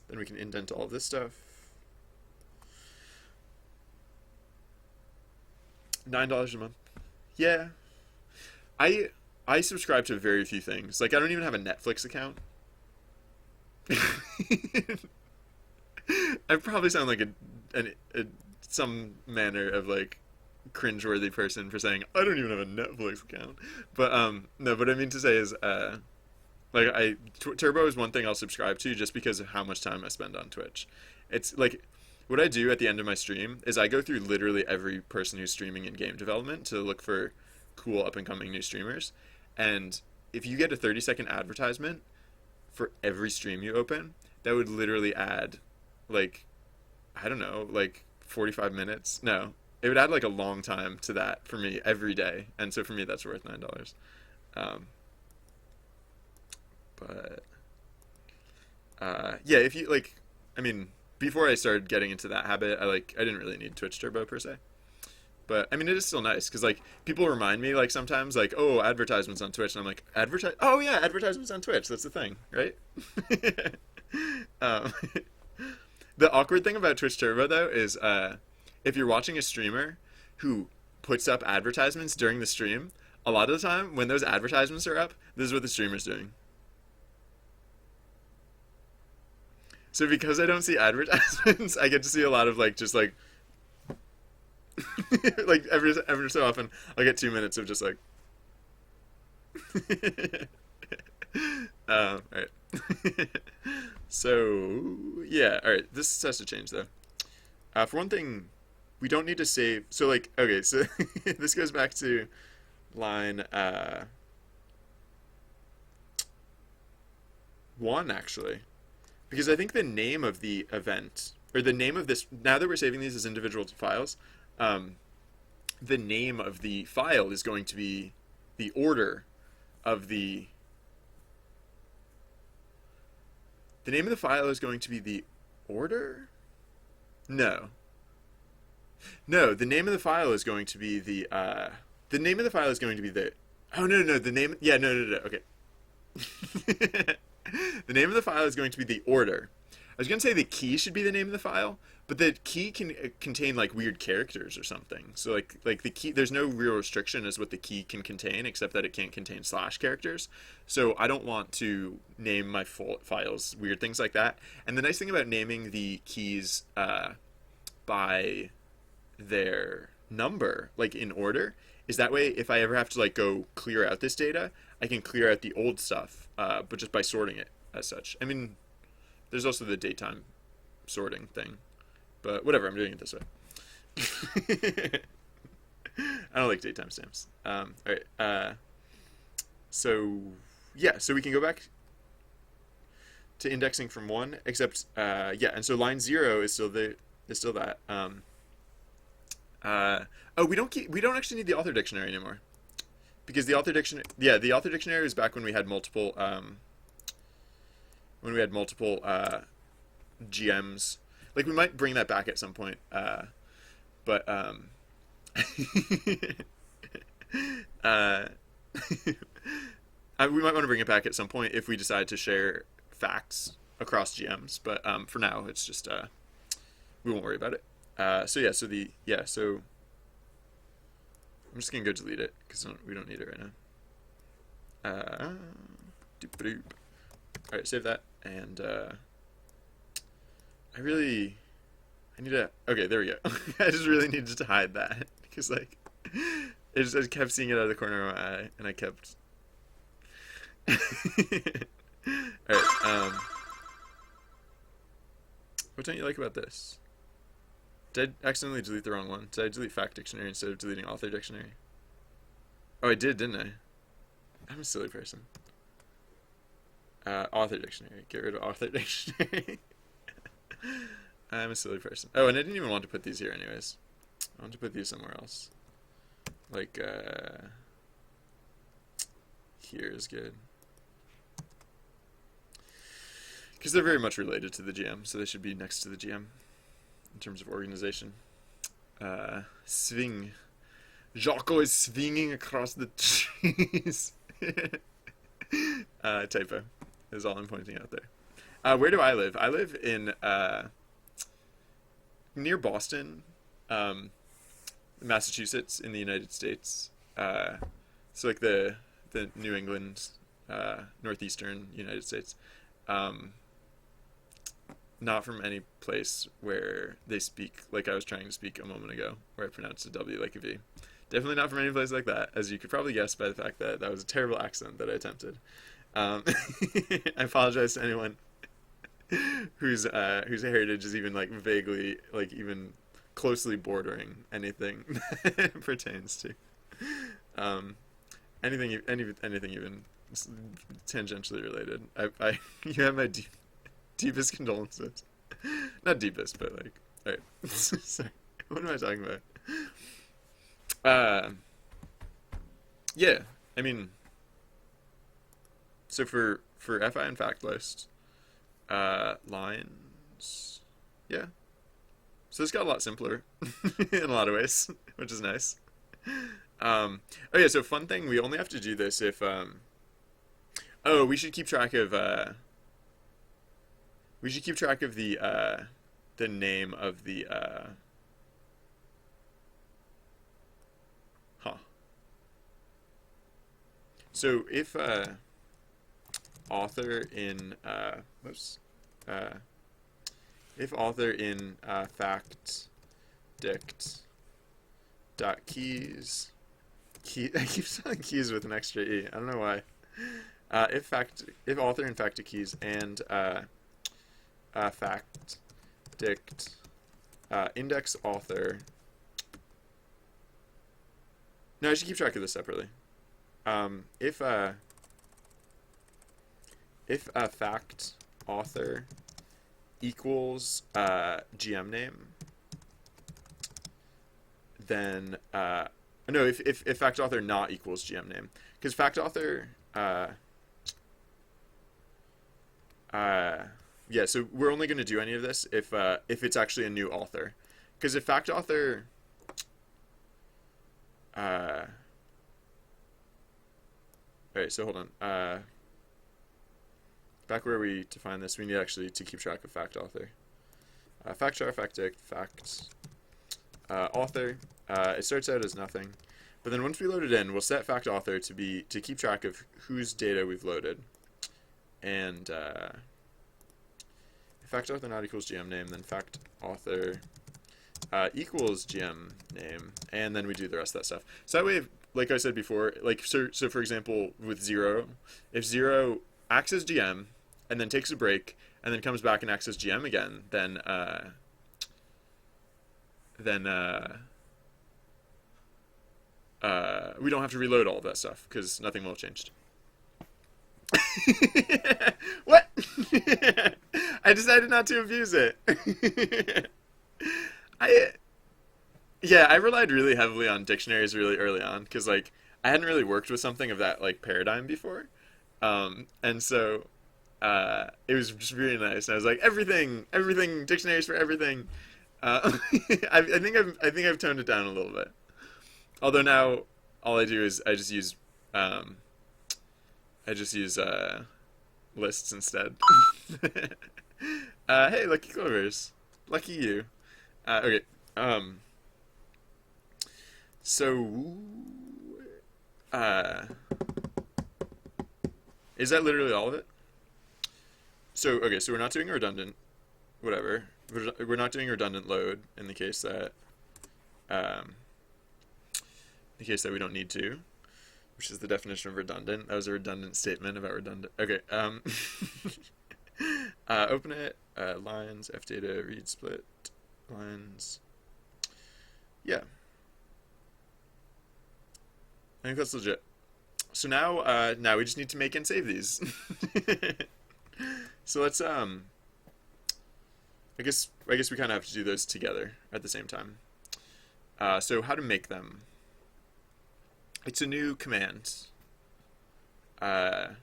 Then we can indent all of this stuff. $9 a month. Yeah. I I subscribe to very few things. Like I don't even have a Netflix account. I probably sound like a some manner of like cringeworthy person for saying I don't even have a Netflix account. But no, what I mean to say is like Turbo is one thing I'll subscribe to just because of how much time I spend on Twitch. It's like what I do at the end of my stream is I go through literally every person who's streaming in game development to look for cool up and coming new streamers. And if you get a 30-second advertisement for every stream you open, that would literally add like I don't know, like 45 minutes. No, it would add like a long time to that for me every day. And so for me that's worth $9. Um but yeah, if you like I mean before I started getting into that habit, I didn't really need Twitch Turbo per se. But I mean, it is still nice because like people remind me like sometimes like oh advertisements on Twitch and I'm like advertise oh yeah advertisements on Twitch, that's the thing, right? um, the awkward thing about Twitch Turbo though is if you're watching a streamer who puts up advertisements during the stream, a lot of the time when those advertisements are up, this is what the streamer's doing. So because I don't see advertisements, I get to see a lot of like just like like every so often I'll get 2 minutes of just like all right. So yeah, all right, this has to change though. For one thing, we don't need to save, so like okay, so this goes back to line 1 actually, because I think the name of the event or the name of this, now that we're saving these as individual files, the name of the file is going to be the order of the name of the file is going to be the order? No. No, the name of the file is going to be the name of the file is going to be the, oh no, the name, yeah, no, okay. The name of the file is going to be the order. I was going to say the key should be the name of the file, but the key can contain like weird characters or something. So like the key, there's no real restriction as what the key can contain, except that it can't contain slash characters. So I don't want to name my files weird things like that. And the nice thing about naming the keys by their number, like in order, is that way if I ever have to like go clear out this data, I can clear out the old stuff, but just by sorting it as such. I mean, there's also the daytime sorting thing, but whatever, I'm doing it this way. I don't like daytime stamps. All right. So yeah, so we can go back to indexing from 1, except yeah, and so line 0 is still that. Oh, we don't actually need the author dictionary anymore, because the author dictionary was back when we had multiple GMs. Like we might bring that back at some point, but we might want to bring it back at some point if we decide to share facts across GMs. But for now, it's just we won't worry about it. So yeah, so I'm just gonna go delete it because we don't need it right now. Doop-a-doop. All right, save that, and I need to. Okay, there we go. I just really needed to hide that because like I kept seeing it out of the corner of my eye, and I kept. All right. What don't you like about this? Did I accidentally delete the wrong one? Did I delete fact dictionary instead of deleting author dictionary? Oh, I did, didn't I? I'm a silly person. Author dictionary. Get rid of author dictionary. I'm a silly person. Oh, and I didn't even want to put these here anyways. I want to put these somewhere else. Like, here is good. Because they're very much related to the GM, so they should be next to the GM in terms of organization. Swing. Jocko is swinging across the trees. Typo is all I'm pointing out there. Where do I live? I live in near Boston, um, Massachusetts, in the United States. So like the New England, northeastern United States. Um, Not from any place where they speak like I was trying to speak a moment ago, where I pronounced a W like a V. Definitely not from any place like that, as you could probably guess by the fact that that was a terrible accent that I attempted. Um, I apologize to anyone whose heritage is even like vaguely, like even closely bordering anything that it pertains to. Um, anything even tangentially related. You have my deepest condolences. Not deepest, but like, all right. Sorry, what am I talking about? Uh, yeah, I mean, so for FI and fact list, lines, yeah. So this got a lot simpler in a lot of ways, which is nice. Oh yeah, so fun thing, we only have to do this if oh, we should keep track of the name of the huh. So if author in whoops uh if author in fact dict dot keys I keep spelling keys with an extra e. I don't know why. If author in fact keys and fact dict index author. No, I should keep track of this separately. If fact author equals GM name, then no, if fact author not equals GM name, because fact author yeah, so we're only going to do any of this if it's actually a new author, because if fact author all right, so hold on. Back where we define this, we need actually to keep track of fact author. Fact char, fact dict, fact author. It starts out as nothing, but then once we load it in, we'll set fact author to keep track of whose data we've loaded, and if fact author not equals GM name, then fact author equals GM name, and then we do the rest of that stuff. So that way, like I said before, like so for example, with 0, if 0 acts as GM and then takes a break and then comes back and acts as GM again, then we don't have to reload all of that stuff because nothing will have changed. What? I decided not to abuse it. I relied really heavily on dictionaries really early on because like I hadn't really worked with something of that like paradigm before, and so it was just really nice. And I was like, everything, dictionaries for everything. I think I've toned it down a little bit. Although now all I do is I just use lists instead. Hey, lucky clovers, lucky you. Okay. So, is that literally all of it? So, okay, so we're not doing a redundant, whatever. We're not doing a redundant load in the case that, we don't need to, which is the definition of redundant. That was a redundant statement about redundant. Okay, open it, lines, fdata, read split, lines. Yeah. I think that's legit. So now we just need to make and save these. So let's I guess we kind of have to do those together at the same time. So how to make them? It's a new command. Yeah,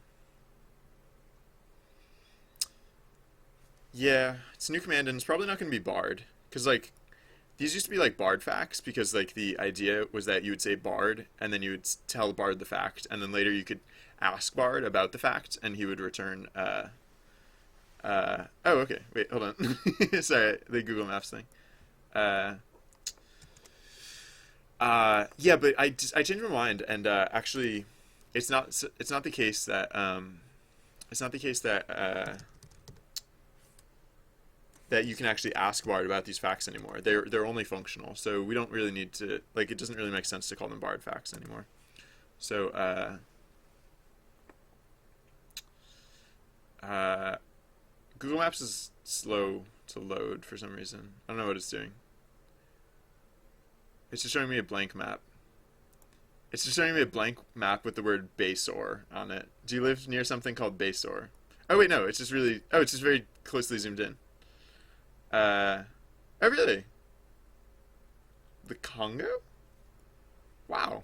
it's a new command and it's probably not going to be barred because like these used to be like barred facts because like the idea was that you would say barred and then you would tell Bard the fact and then later you could ask Bard about the fact and he would return Oh, okay. Wait, hold on. Sorry, the Google Maps thing. Uh, yeah, but I changed my mind, and actually, it's not the case that it's not the case that you can actually ask Bard about these facts anymore. They're only functional, so we don't really need to like. It doesn't really make sense to call them Bard facts anymore. So uh, Google Maps is slow to load for some reason. I don't know what it's doing. It's just showing me a blank map. It's just showing me a blank map with the word Basor on it. Do you live near something called Basor? Oh wait, no. It's just really. Oh, it's just very closely zoomed in. Oh really? The Congo? Wow.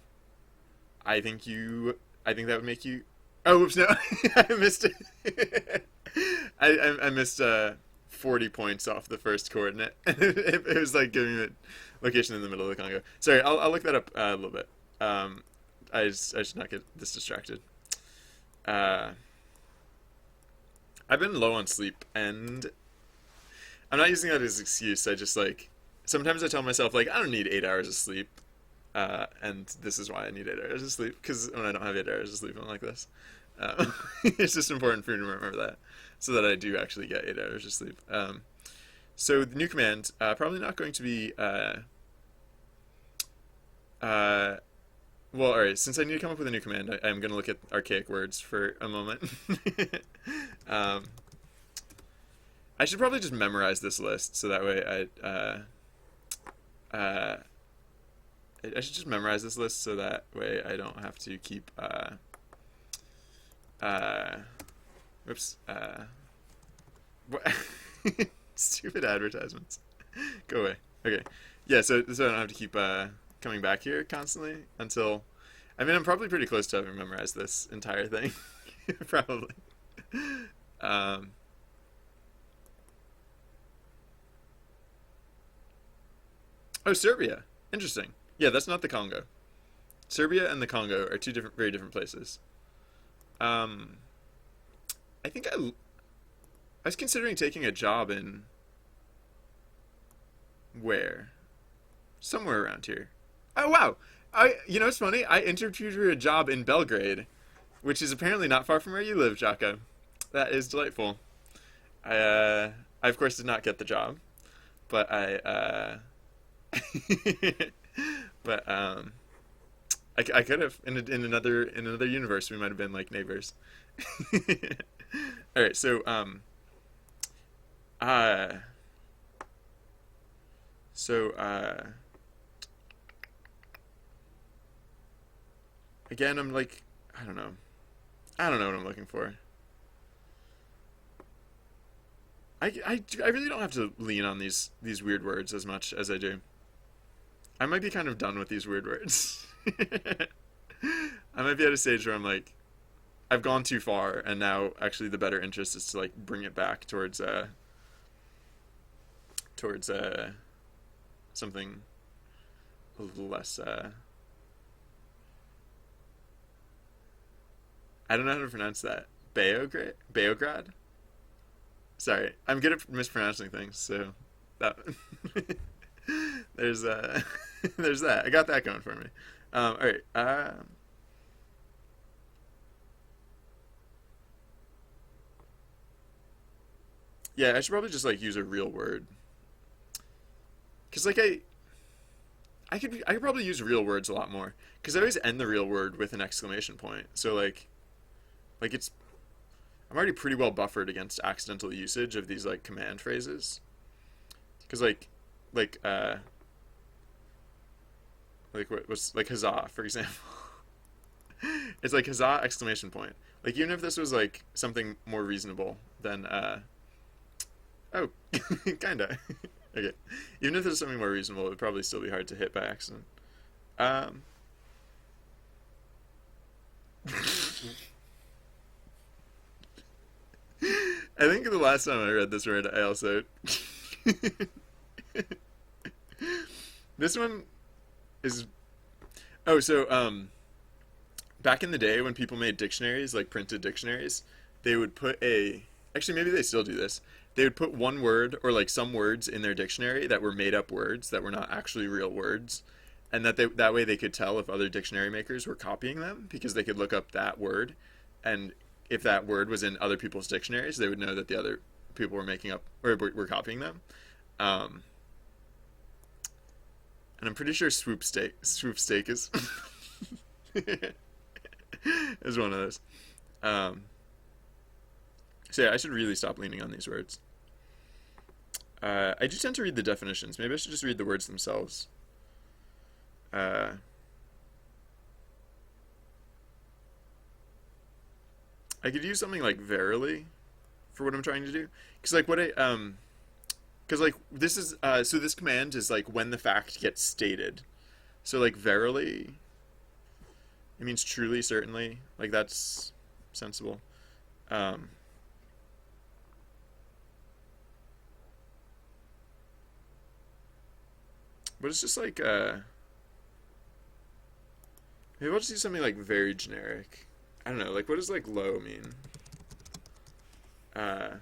I think that would make you. Oh, whoops! No, I missed it. I missed 40 points off the first coordinate. It was like giving me a location in the middle of the Congo. Sorry, I'll look that up a little bit. I should not get this distracted. Uh, I've been low on sleep, and I'm not using that as an excuse. I just like sometimes I tell myself like I don't need 8 hours of sleep, and this is why I need 8 hours of sleep because when I don't have 8 hours of sleep, I'm like this. It's just important for me to remember that, so that I do actually get 8 hours of sleep. So the new command probably not going to be. Well, all right. Since I need to come up with a new command, I'm going to look at archaic words for a moment. um, I should probably just memorize this list so that way I should just memorize this list so that way I don't have to keep whoops what stupid advertisements. Go away. Okay. Yeah, so I don't have to keep coming back here constantly until I mean I'm probably pretty close to having memorized this entire thing. Probably. Um Oh, Serbia. Interesting. Yeah, that's not the Congo. Serbia and the Congo are two different, very different places. Um, I think I was considering taking a job in where? Somewhere around here. Oh wow! You know what's funny? I interviewed for a job in Belgrade, which is apparently not far from where you live, Jocko. That is delightful. I of course did not get the job, but but I could have in another universe we might have been like neighbors. All right, so uh so again I'm like I don't know what I'm looking for. I really don't have to lean on these weird words as much as I do. I might be kind of done with these weird words. I might be at a stage where I'm like, I've gone too far, and now actually the better interest is to like bring it back towards something a little less. I don't know how to pronounce that. Beograd. Sorry, I'm good at mispronouncing things, so that there's there's that. I got that going for me. All right. Yeah, I should probably just like use a real word, cause like I could probably use real words a lot more, cause I always end the real word with an exclamation point. So like it's I'm already pretty well buffered against accidental usage of these like command phrases, cause like what was like huzzah for example. It's like huzzah exclamation point. Like even if this was like something more reasonable than oh kinda okay. Even if this was something more reasonable, it would probably still be hard to hit by accident. Um I think the last time I read this word I also this one is oh so back in the day when people made dictionaries, like printed dictionaries, they would put a Actually, maybe they still do this. They would put one word or like some words in their dictionary that were made up words that were not actually real words, and that way they could tell if other dictionary makers were copying them because they could look up that word, and if that word was in other people's dictionaries, they would know that the other people were making up or were copying them. Um, and I'm pretty sure swoop steak is is one of those. Um, so yeah, I should really stop leaning on these words. I do tend to read the definitions. Maybe I should just read the words themselves. Uh, I could use something like verily for what I'm trying to do, because like what I because like this is so this command is like when the fact gets stated. So like verily, it means truly, certainly. Like that's sensible. Um, but it's just like maybe I'll just use something like very generic. I don't know. Like what does like low mean? Uh,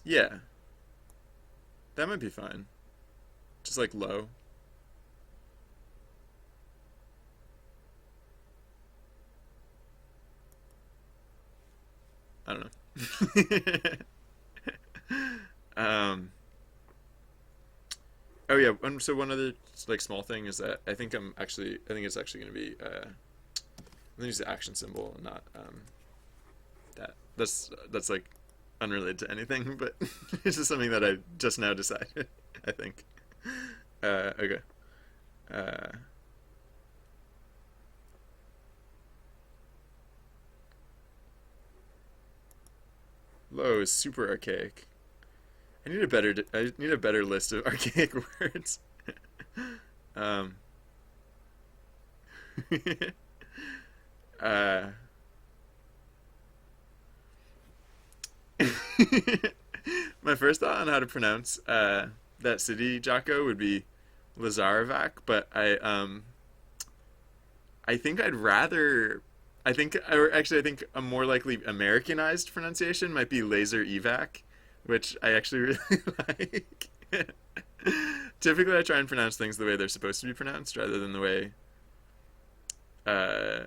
yeah, that might be fine. Just like low. I don't know. um, oh yeah. So one other like small thing is that I think it's actually going to be I'm gonna use the action symbol and not that. That's like unrelated to anything, but it's just something that I just now decided. I think. Okay. Uh, low is super archaic. I need a better list of archaic words. um, uh, my first thought on how to pronounce that city, Jocko, would be Lazarevac, but I think I'd rather. I think a more likely Americanized pronunciation might be laser evac, which I actually really like. Typically, I try and pronounce things the way they're supposed to be pronounced rather than the way uh,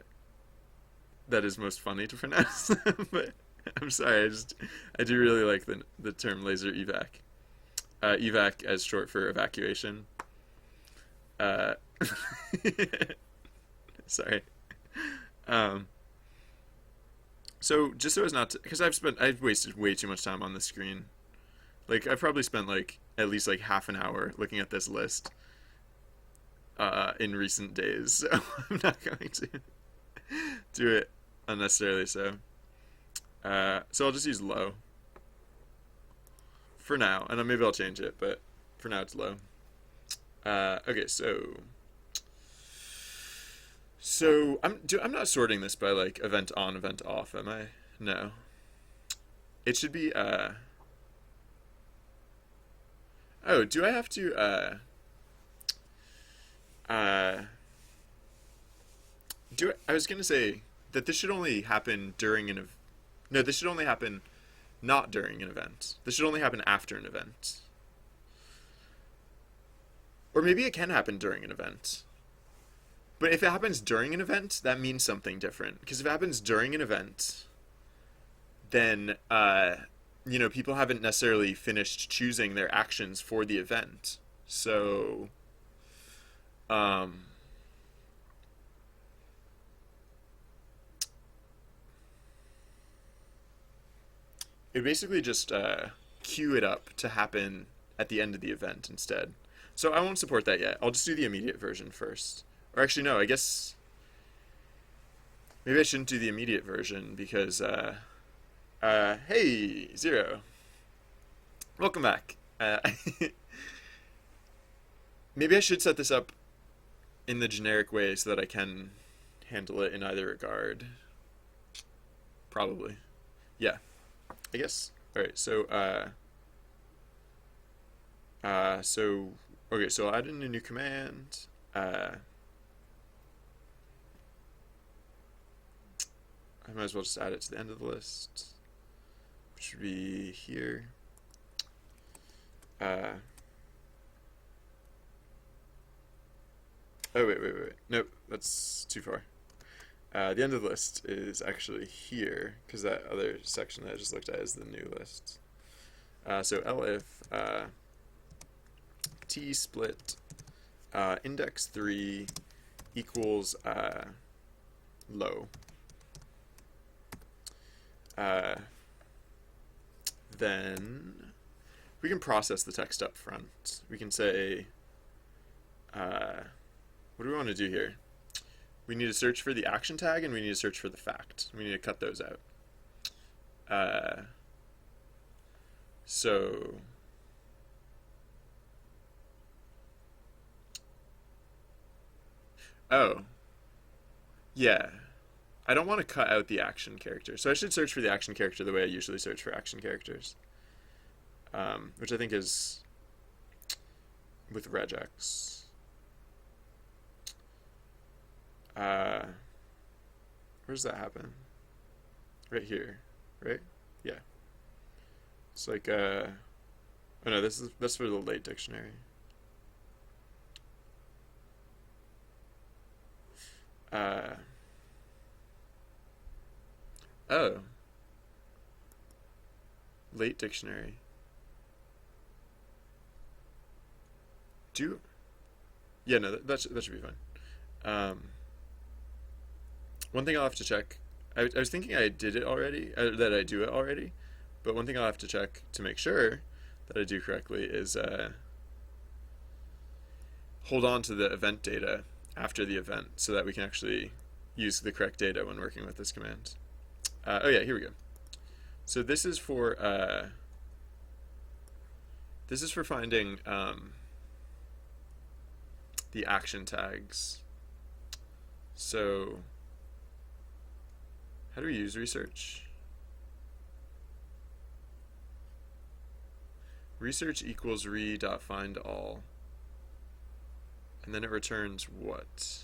that is most funny to pronounce. But I'm sorry, I do really like the term laser evac. Evac as short for evacuation. Uh, sorry. Um, so just so as not to, because I've wasted way too much time on the screen. Like I've probably spent like at least like half an hour looking at this list in recent days. So I'm not going to do it unnecessarily. So I'll just use low for now, and then maybe I'll change it, but for now it's low. Okay, I'm not sorting this by like event on, event off, am I? No. It should be oh, do I have to uh I was gonna say that this should only happen during no, this should only happen not during an event. This should only happen after an event. Or maybe it can happen during an event. But if it happens during an event, that means something different. Because if it happens during an event, then people haven't necessarily finished choosing their actions for the event. So um, it basically just queue it up to happen at the end of the event instead. So I won't support that yet. I'll just do the immediate version first. Or actually, no, I guess maybe I shouldn't do the immediate version because, hey, Zero, welcome back. Maybe I should set this up in the generic way so that I can handle it in either regard. Probably. Yeah, I guess. All right, so okay, so I'll add in a new command. Uh, I might as well just add it to the end of the list, which would be here. Oh, wait. Nope, that's too far. The end of the list is actually here, because that other section that I just looked at is the new list. So elif t split index 3 equals low. Then we can process the text up front. We can say, what do we want to do here? We need to search for the action tag and we need to search for the fact. We need to cut those out. So oh, yeah. I don't want to cut out the action character. So I should search for the action character the way I usually search for action characters. Which I think is with regex. Where does that happen? Right here, right? Yeah. It's like oh no, that's for the late dictionary. Oh. Late dictionary. Yeah, no, that should be fine. One thing I'll have to check. I was thinking I did it already, that I do it already, but one thing I'll have to check to make sure that I do correctly is hold on to the event data after the event so that we can actually use the correct data when working with this command. Oh yeah, here we go. So this is for finding the action tags. So how do we use research? Research equals re.findAll. And then it returns what?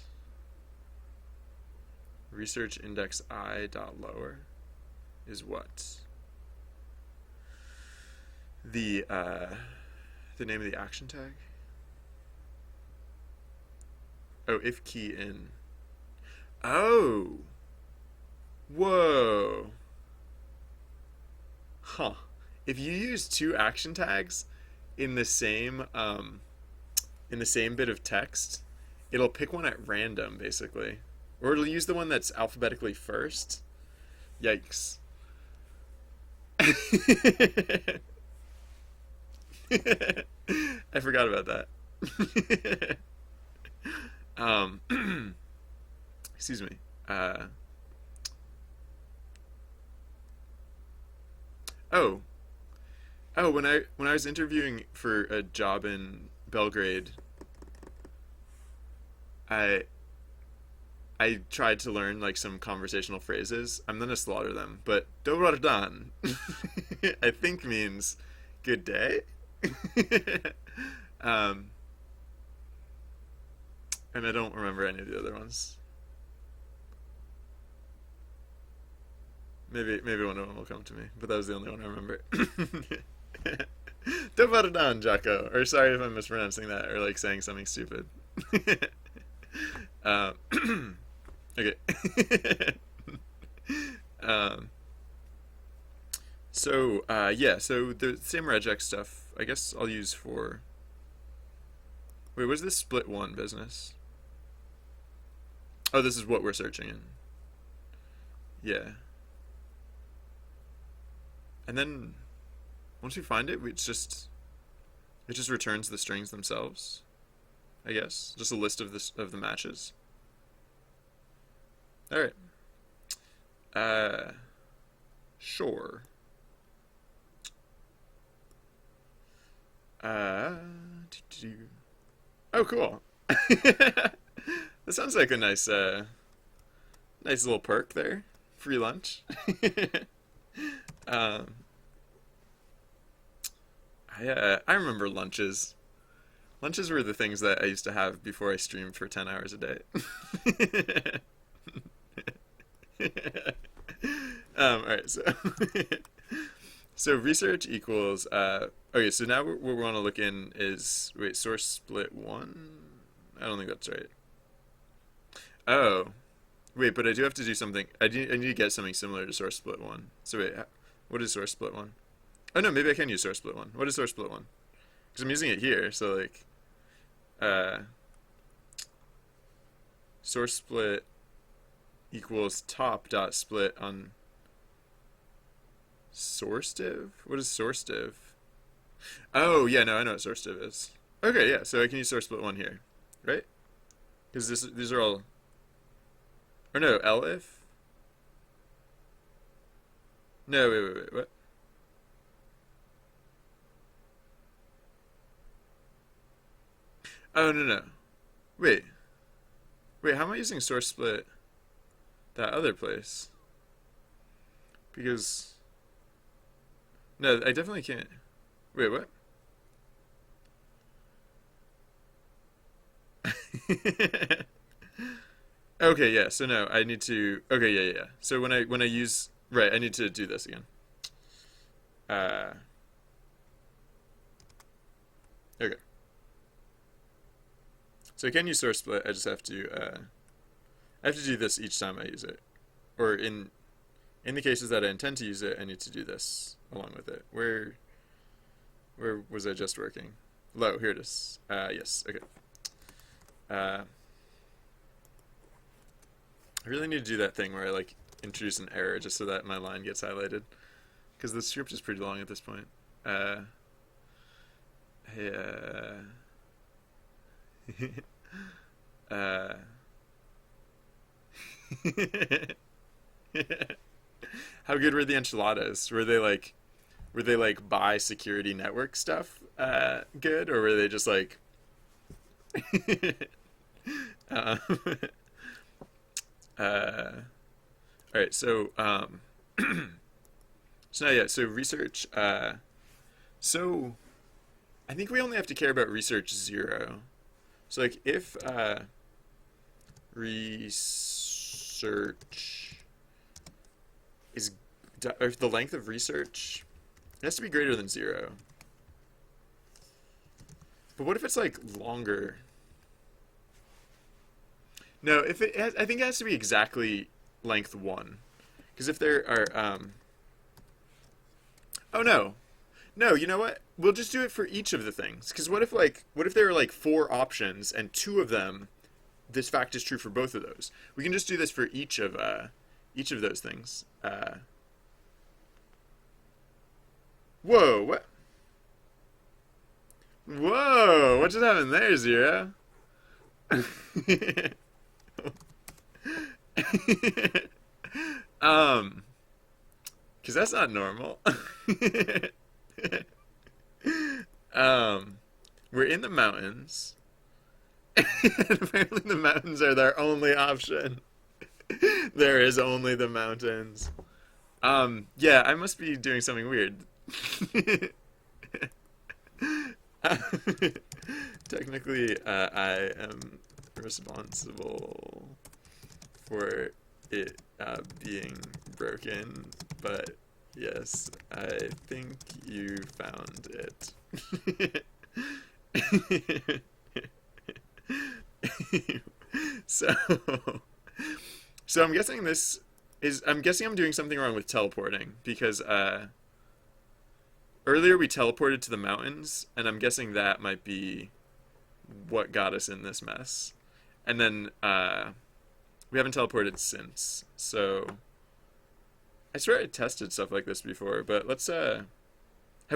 Research index I dot lower is what? The name of the action tag? Oh, if key in. Oh! Whoa! Huh. If you use two action tags in the same bit of text, it'll pick one at random, basically. Or it'll use the one that's alphabetically first. Yikes. I forgot about that. Excuse me. Oh, when I was interviewing for a job in Belgrade, I tried to learn like some conversational phrases. I'm gonna slaughter them, but dobar dan I think means good day. And I don't remember any of the other ones. Maybe one of them will come to me, but that was the only one I remember. Dobar dan, Jocko. Or sorry if I'm mispronouncing that or like saying something stupid. Okay. So the same regex stuff I guess I'll use for. Wait, was this split one business? Oh, this is what we're searching in. Yeah. And then once we find it, it just returns the strings themselves, I guess. Just a list of the matches. All right. Sure. Oh, cool. That sounds like a nice little perk there. Free lunch. I remember lunches. Lunches were the things that I used to have before I streamed for 10 hours a day. All right, so so research equals okay, so now what we want to look in is wait, source split one? I don't think that's right. Oh, wait, but I do have to do something. I need to get something similar to source split one. So wait, what is source split one? Oh no, maybe I can use source split one. What is source split one? Because I'm using it here, so like uh source split equals top dot split on source div? What is source div? Oh, yeah, no, I know what source div is. Okay, yeah, so I can use source split one here, right? Because these are all. Or no, elif? No, wait, what? Oh, no, no. Wait, how am I using source split that other place? Because. No, I definitely can't. Wait, what? Okay, yeah. So no, I need to. Okay, yeah. So when I use right, I need to do this again. Uh, okay. So I can use source split. I just have to. I have to do this each time I use it, or in the cases that I intend to use it, I need to do this along with it. Where was I just working? Low. Here it is. Yes. Okay. Uh, I really need to do that thing where I like introduce an error just so that my line gets highlighted because the script is pretty long at this point. Hey, uh, how good were the enchiladas? Were they like buy security network stuff good, or were they just like um, uh, all right, so so now, yeah, so research so I think we only have to care about research 0. So like if research is or if the length of research it has to be greater than 0. But what if it's like longer? No, if it has, I think it has to be exactly length 1. Because if there are oh no. No, you know what? We'll just do it for each of the things. Because what if there are like 4 options and 2 of them this fact is true for both of those? We can just do this for each of those things. Whoa, what? Whoa, what just happened there, Zero? um, because that's not normal. um, we're in the mountains. And apparently the mountains are their only option. There is only the mountains. Yeah, I must be doing something weird. Technically, I am responsible for it being broken, but yes, I think you found it. so, so I'm guessing I'm doing something wrong with teleporting because earlier we teleported to the mountains, and I'm guessing that might be what got us in this mess. And then we haven't teleported since. So I swear I tested stuff like this before, but let's have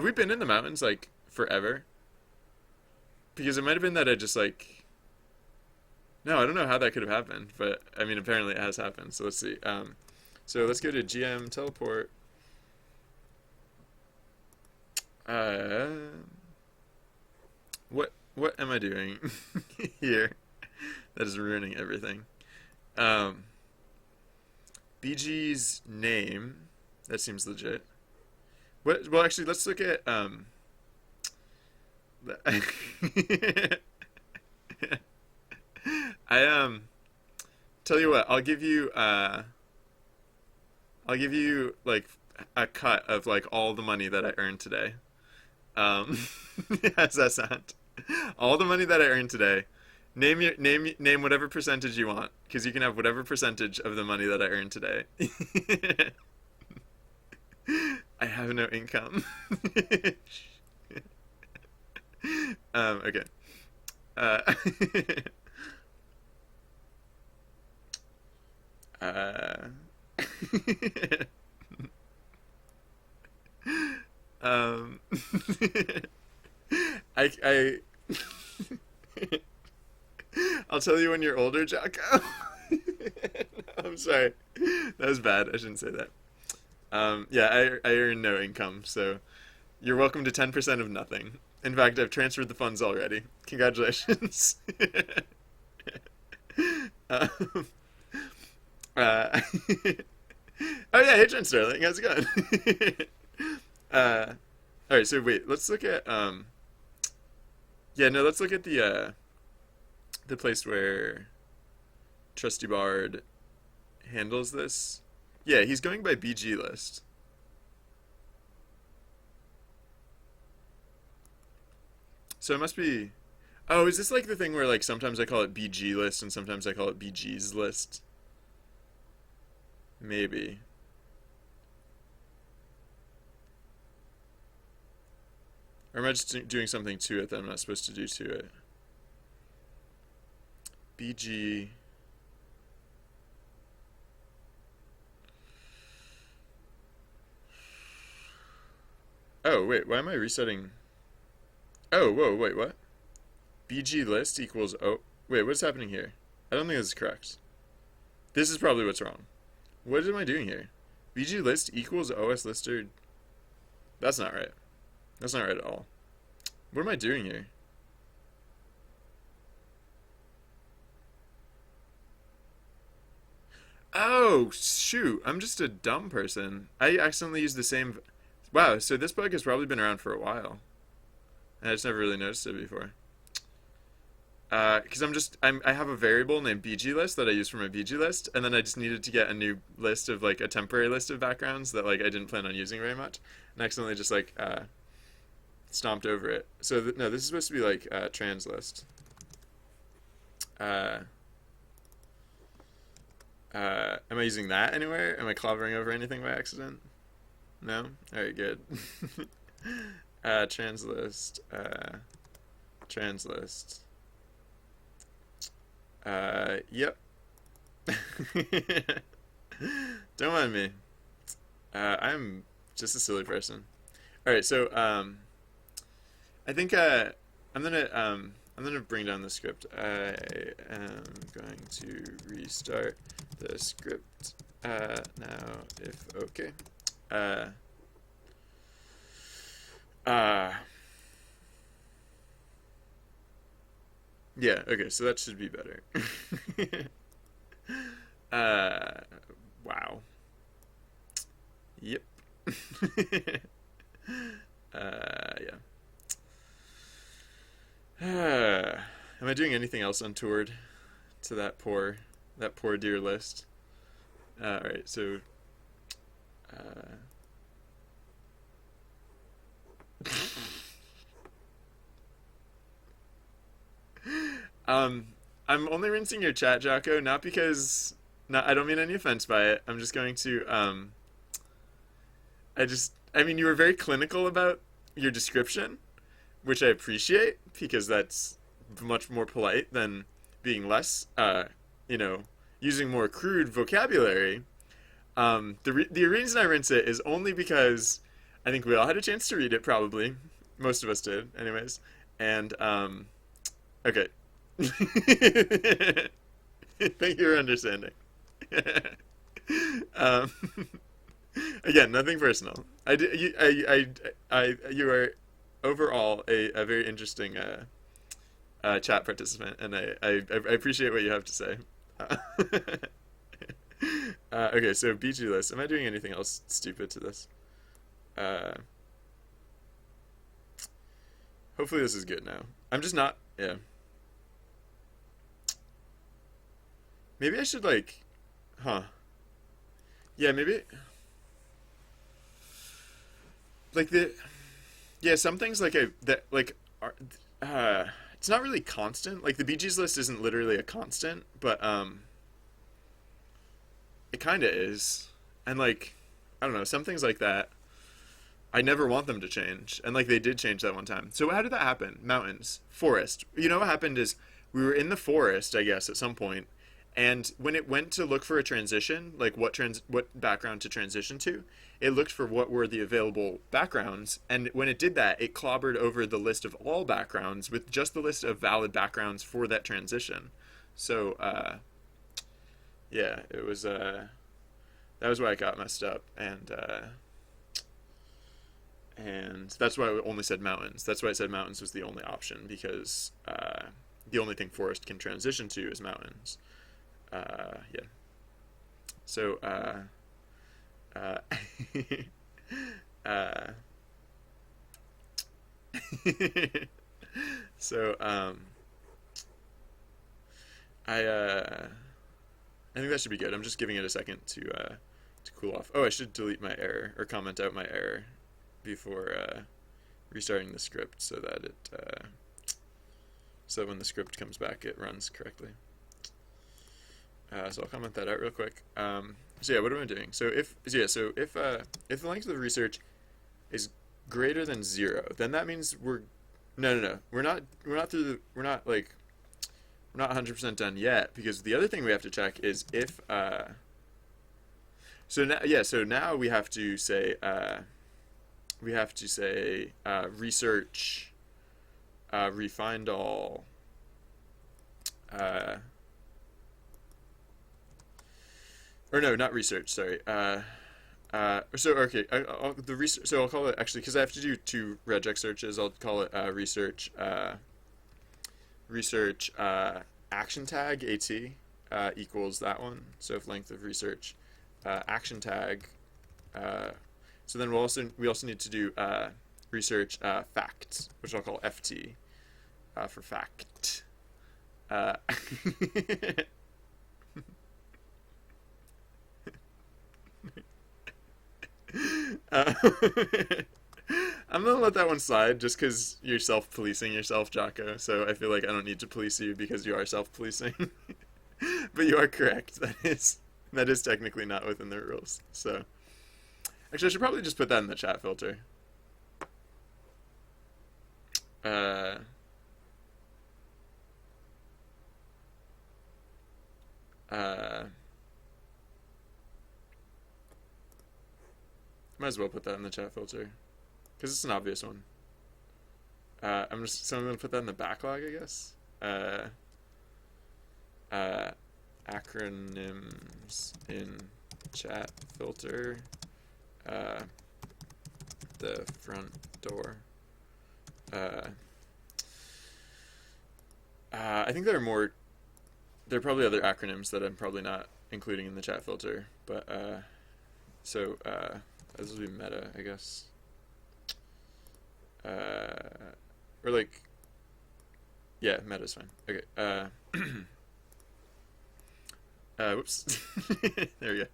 we been in the mountains like forever? Because it might have been that I just like no, I don't know how that could have happened, but I mean apparently it has happened. So let's see. So let's go to GM teleport. What am I doing here? That is ruining everything. Um, BG's name. That seems legit. What? Well, actually, let's look at I tell you what. I'll give you I'll give you like a cut of like all the money that I earned today. Um, how's that sound? All the money that I earned today. Name whatever percentage you want, because you can have whatever percentage of the money that I earned today. I have no income. Okay. Uh, uh, um, I I'll tell you when you're older, Jocko. I'm sorry. That was bad. I shouldn't say that. Yeah, I earn no income, so you're welcome to 10% of nothing. In fact, I've transferred the funds already. Congratulations. um, uh, oh yeah, hey Trent Sterling, how's it going? All right, so wait, let's look at yeah, no, let's look at the place where Trusty Bard handles this. Yeah, he's going by BG list. So it must be. Oh, is this like the thing where like sometimes I call it BG list and sometimes I call it BG's list? Maybe. Or am I just doing something to it that I'm not supposed to do to it? BG. Oh, wait, why am I resetting? Oh, whoa, wait, what? BG list equals oh wait, what's happening here? I don't think this is correct. This is probably what's wrong. What am I doing here? BG list equals OS lister. That's not right. That's not right at all. What am I doing here? Oh, shoot. I'm just a dumb person. I accidentally used the same. Wow, so this bug has probably been around for a while. And I just never really noticed it before. Because I have a variable named BG list that I use for my BG list, and then I just needed to get a new list of like a temporary list of backgrounds that like I didn't plan on using very much, and accidentally just like stomped over it. So no, this is supposed to be like trans list. Uh, am I using that anywhere? Am I clobbering over anything by accident? No? Alright, good. Trans list. Trans list. Yep. Don't mind me. I'm just a silly person. Alright, so, I think, I'm gonna bring down the script. I am going to restart the script, now, if okay. Uh, yeah, okay, so that should be better. uh, wow. Yep. Yeah. Am I doing anything else untoward to that poor dear list? Alright, so, uh, I'm only rinsing your chat, Jocko, not because, not, I don't mean any offense by it. I'm just going to, I mean, you were very clinical about your description, which I appreciate because that's much more polite than being less, you know, using more crude vocabulary. The reason I rinse it is only because I think we all had a chance to read it, probably. Most of us did, anyways. And, okay. Thank you for understanding. um, again, nothing personal. You are overall a very interesting chat participant, and I appreciate what you have to say. Okay, so BG list. Am I doing anything else stupid to this? Uh, Hopefully this is good now. I'm just not. Yeah. Maybe I should like. Huh. Yeah, maybe. like the yeah, some things like a that like are it's not really constant. Like the BG's list isn't literally a constant, but it kind of is. And like I don't know, some things like that I never want them to change. And like they did change that one time. So how did that happen? Mountains, forest. You know what happened is we were in the forest, I guess, at some point, and when it went to look for a transition, like what background to transition to, it looked for what were the available backgrounds, and when it did that, it clobbered over the list of all backgrounds with just the list of valid backgrounds for that transition. So yeah, it was that was why it got messed up, and that's why I only said mountains. That's why I said mountains was the only option, because the only thing forest can transition to is mountains. Yeah. So uh, uh, so I think that should be good. I'm just giving it a second to cool off. Oh, I should delete my error or comment out my error before restarting the script so that so that when the script comes back it runs correctly. So I'll comment that out real quick. So yeah, what am I doing? So if the length of the research is greater than 0, then that means we're not 100% done yet, because the other thing we have to check is if so now we have to say research refined all or no, not research, sorry. So okay, the research. So I'll call it, actually, because I have to do 2 regex searches. I'll call it research action tag at equals that one. So if length of research action tag. So then we also need to do research facts, which I'll call FT for fact. I'm gonna let that one slide just because you're self-policing yourself, Jocko. So I feel like I don't need to police you because you are self-policing. But you are correct. That is technically not within the rules. So actually, I should probably just put that in the chat filter. Uh, uh, Might as well put that in the chat filter because it's an obvious one. I'm gonna put that in the backlog, I guess. Acronyms in chat filter. The front door. I think there are probably other acronyms that I'm probably not including in the chat filter, but this will be meta, I guess. Or like, yeah, meta's fine. Okay. Whoops. There we go.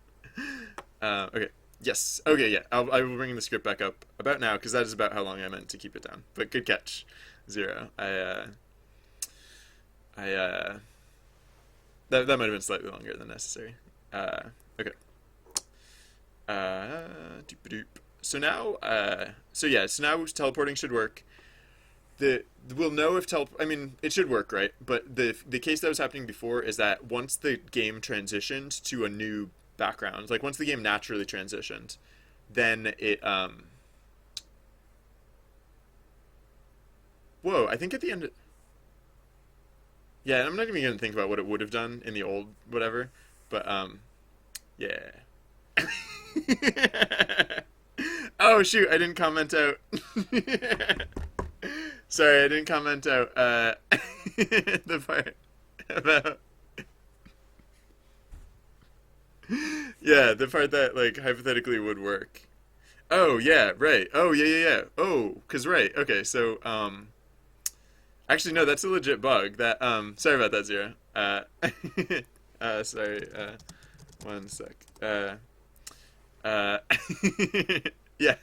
Okay. Yes. Okay. Yeah. I will bring the script back up about now, because that is about how long I meant to keep it down. But good catch, 0. That might have been slightly longer than necessary. Okay. Doop-a-doop. So now, so now teleporting should work. We'll know if I mean, it should work, right? But the case that was happening before is that once the game transitioned to a new background, like once the game naturally transitioned, then it whoa, I think at the end. Yeah, I'm not even gonna think about what it would have done in the old whatever, but yeah. Oh shoot, I didn't comment out. Sorry, I didn't comment out the part about yeah, the part that like hypothetically would work. Oh yeah, right. Oh yeah. Oh, 'cause right. Okay, so actually no, that's a legit bug. That sorry about that, 0. Sorry. One sec. Yeah.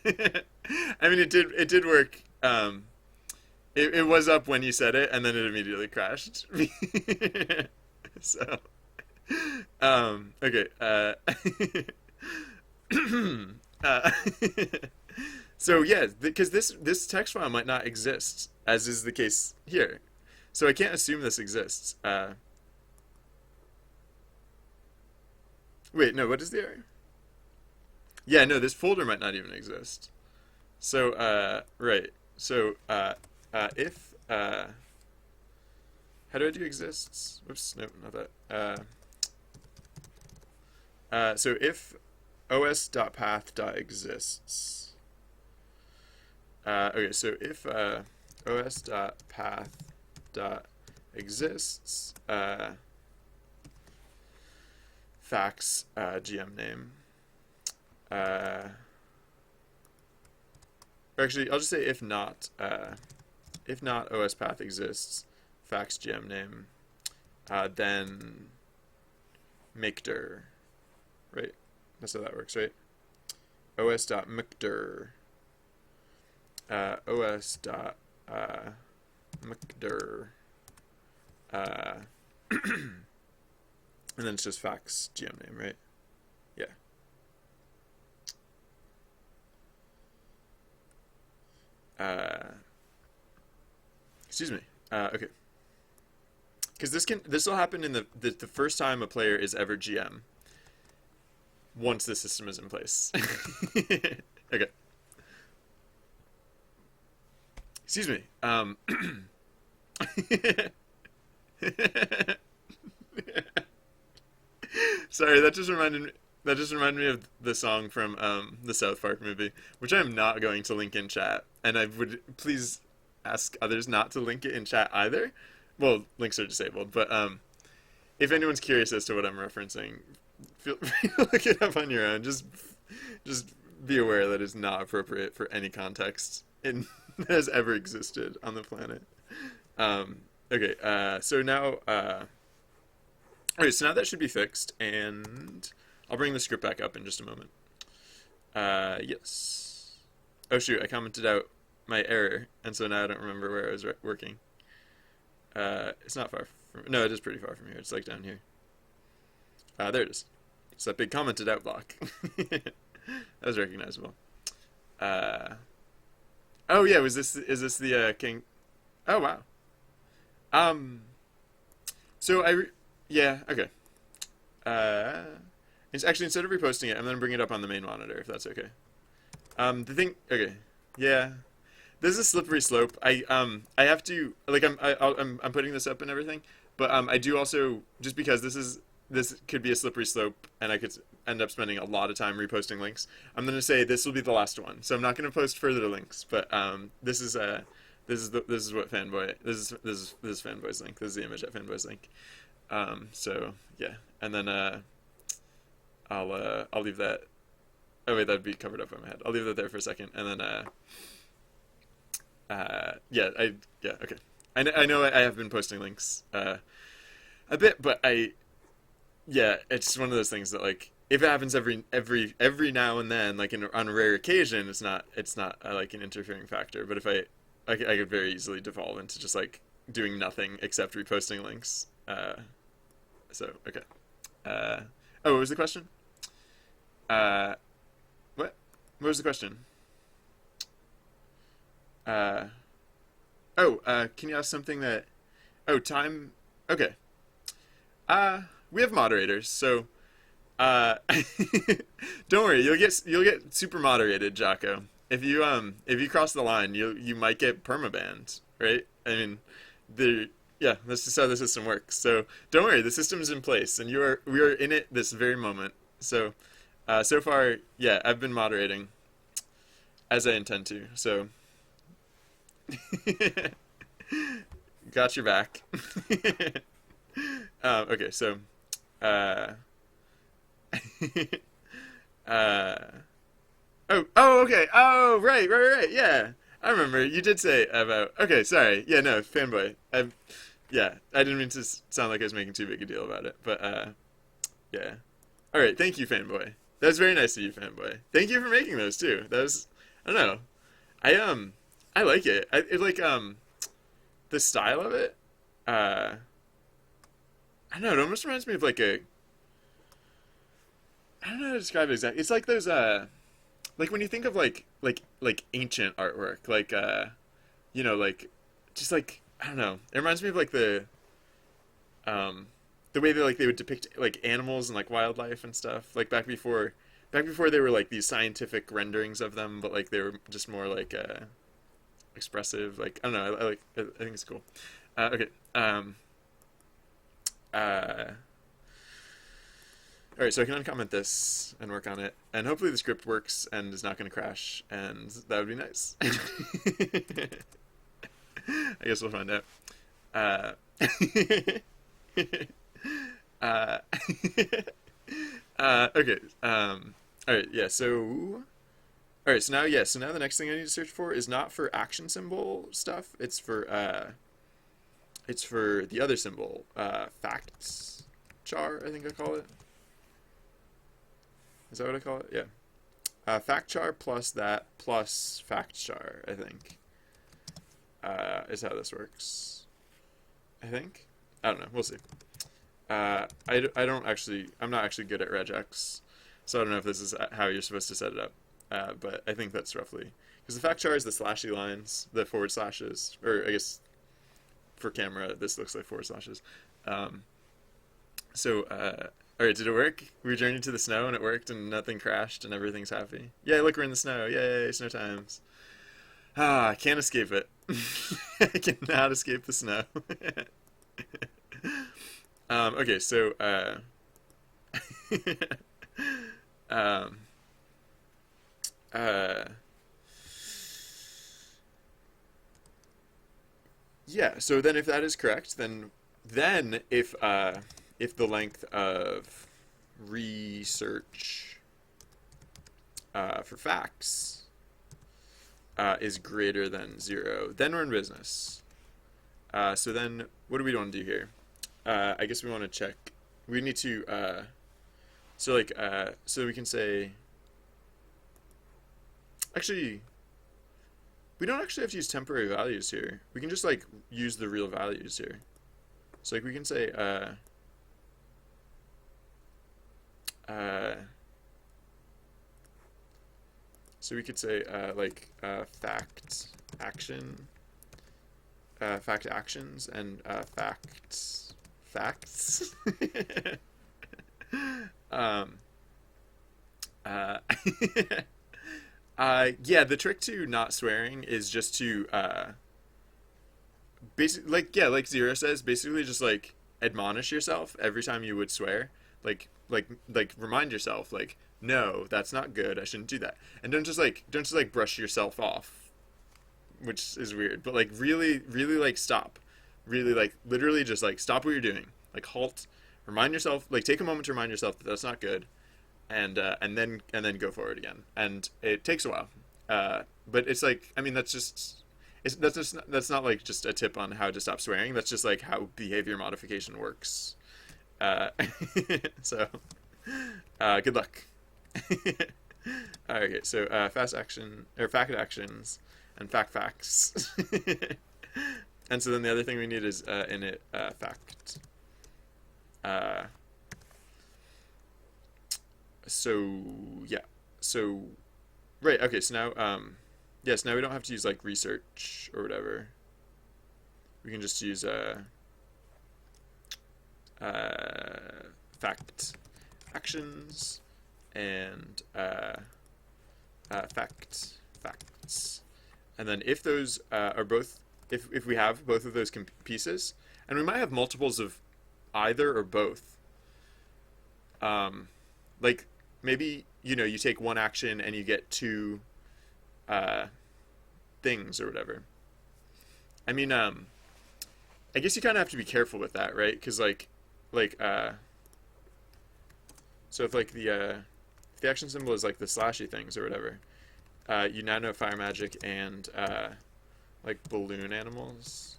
I mean, it did work. It was up when you said it, and then it immediately crashed. So, okay. Uh, so yeah, because this text file might not exist, as is the case here. So I can't assume this exists. Wait, no, what is the error? Yeah, no, this folder might not even exist. So, right. So, if, how do I do exists? Whoops, no, not that. So if os.path.exists, okay, so if, os.path.exists, fax, gm name, or actually, I'll just say if not os path exists, fax gem name, then mkdir, right? That's how that works, right? os.mkdir, os.mkdir, and then it's just fax gem name, right? Yeah. Excuse me. Okay. Because this will happen in the first time a player is ever GM. Once the system is in place. Okay. Excuse me. Sorry, that just reminded me of the song from the South Park movie, which I am not going to link in chat, and I would please ask others not to link it in chat either. Well, links are disabled, but if anyone's curious as to what I'm referencing, feel free to look it up on your own. Just be aware that it's not appropriate for any context that has ever existed on the planet. Okay, so now okay, so now that should be fixed, and I'll bring the script back up in just a moment. Yes. Oh shoot, I commented out my error, and so now I don't remember where I was working. It's not far from... No, it is pretty far from here. It's like down here. There it is. It's that big commented out block. That was recognizable. Oh yeah, is this the king? Oh wow. So yeah, okay. It's actually, instead of reposting it, I'm gonna bring it up on the main monitor if that's okay. The thing, okay, yeah, this is a slippery slope. I have to, like, I'm putting this up and everything, but I do also, just because this could be a slippery slope and I could end up spending a lot of time reposting links, I'm gonna say this will be the last one. So I'm not gonna post further links, but this is what Fanboy, this is Fanboy's link. This is the image at Fanboy's link. So yeah, and then I'll leave that. Oh wait, that'd be covered up on my head. I'll leave that there for a second, and then yeah, okay. I know I have been posting links a bit, but it's one of those things that, like, if it happens every now and then, like on a rare occasion, it's not like an interfering factor. But if I could very easily devolve into just like doing nothing except reposting links. So okay. Oh, what was the question? What was the question? Can you ask something that? Oh, time. Okay. We have moderators, so don't worry. You'll get super moderated, Jocko. If you cross the line, you might get permabanned, right? I mean, that's just how the system works. So don't worry, the system's in place, and we are in it this very moment. So so far, yeah, I've been moderating as I intend to. So got your back. Okay, so okay. Oh, right. Yeah, I remember. You did say about. Okay, sorry. Yeah, no, Fanboy. Yeah, I didn't mean to sound like I was making too big a deal about it, but yeah. All right, thank you, Fanboy. That was very nice of you, fanboy. Thank you for making those too. That was, I don't know. I like it. It like the style of it. Uh, I don't know. It almost reminds me of like a. I don't know how to describe it exactly. It's like those like when you think of like ancient artwork, like like just like I don't know. It reminds me of like um the way that like they would depict like animals and like wildlife and stuff, like back before they were like these scientific renderings of them, but like they were just more like expressive. Like I don't know. I think it's cool. Okay. Uh, all right, so I can uncomment this and work on it, and hopefully the script works and is not going to crash, and that would be nice. I guess we'll find out. Uh, uh, okay. All right. Yeah. So. All right. So now, yeah. So now the next thing I need to search for is not for action symbol stuff. It's for the other symbol. Facts char, I think I call it. Is that what I call it? Yeah. Fact char plus that plus fact char, I think, is how this works. I think. I don't know. We'll see. I don't actually. I'm not actually good at regex, so I don't know if this is how you're supposed to set it up. But I think that's roughly because the fact char is the slashy lines, the forward slashes, or I guess for camera this looks like forward slashes. So. All right, did it work? We journeyed to the snow and it worked and nothing crashed and everything's happy. Yeah, look, we're in the snow. Yay, snow times. Ah, I can't escape it. I cannot escape the snow. Okay, so, um, uh, yeah, so then if that is correct, then if the length of research for facts is greater than 0, then we're in business. So then, what do we want to do here? I guess we want to check. We need to. So we can say. Actually, we don't actually have to use temporary values here. We can just like use the real values here. So like we can say. So we could say fact action, fact actions, and facts. um, uh, yeah, the trick to not swearing is just to basically like Zero says, basically just like admonish yourself every time you would swear, like remind yourself like no, that's not good, I shouldn't do that, and don't just brush yourself off, which is weird, but like really like stop, really like literally just like stop what you're doing, like halt, remind yourself, like take a moment to remind yourself that that's not good, and then go forward again, and it takes a while, but it's like I mean that's not like just a tip on how to stop swearing, that's just like how behavior modification works. uh, so good luck. Okay, so fast action or fact actions and facts. And so then the other thing we need is init fact. So yeah, so right, okay, so now yes, now we don't have to use like research or whatever. We can just use fact actions and facts, and then if those are both, if we have both of those pieces, and we might have multiples of either or both, like maybe you take one action and you get two things or whatever. I mean, I guess you kind of have to be careful with that, right? Because so if like if the action symbol is like the slashy things or whatever, you now know fire magic and like balloon animals.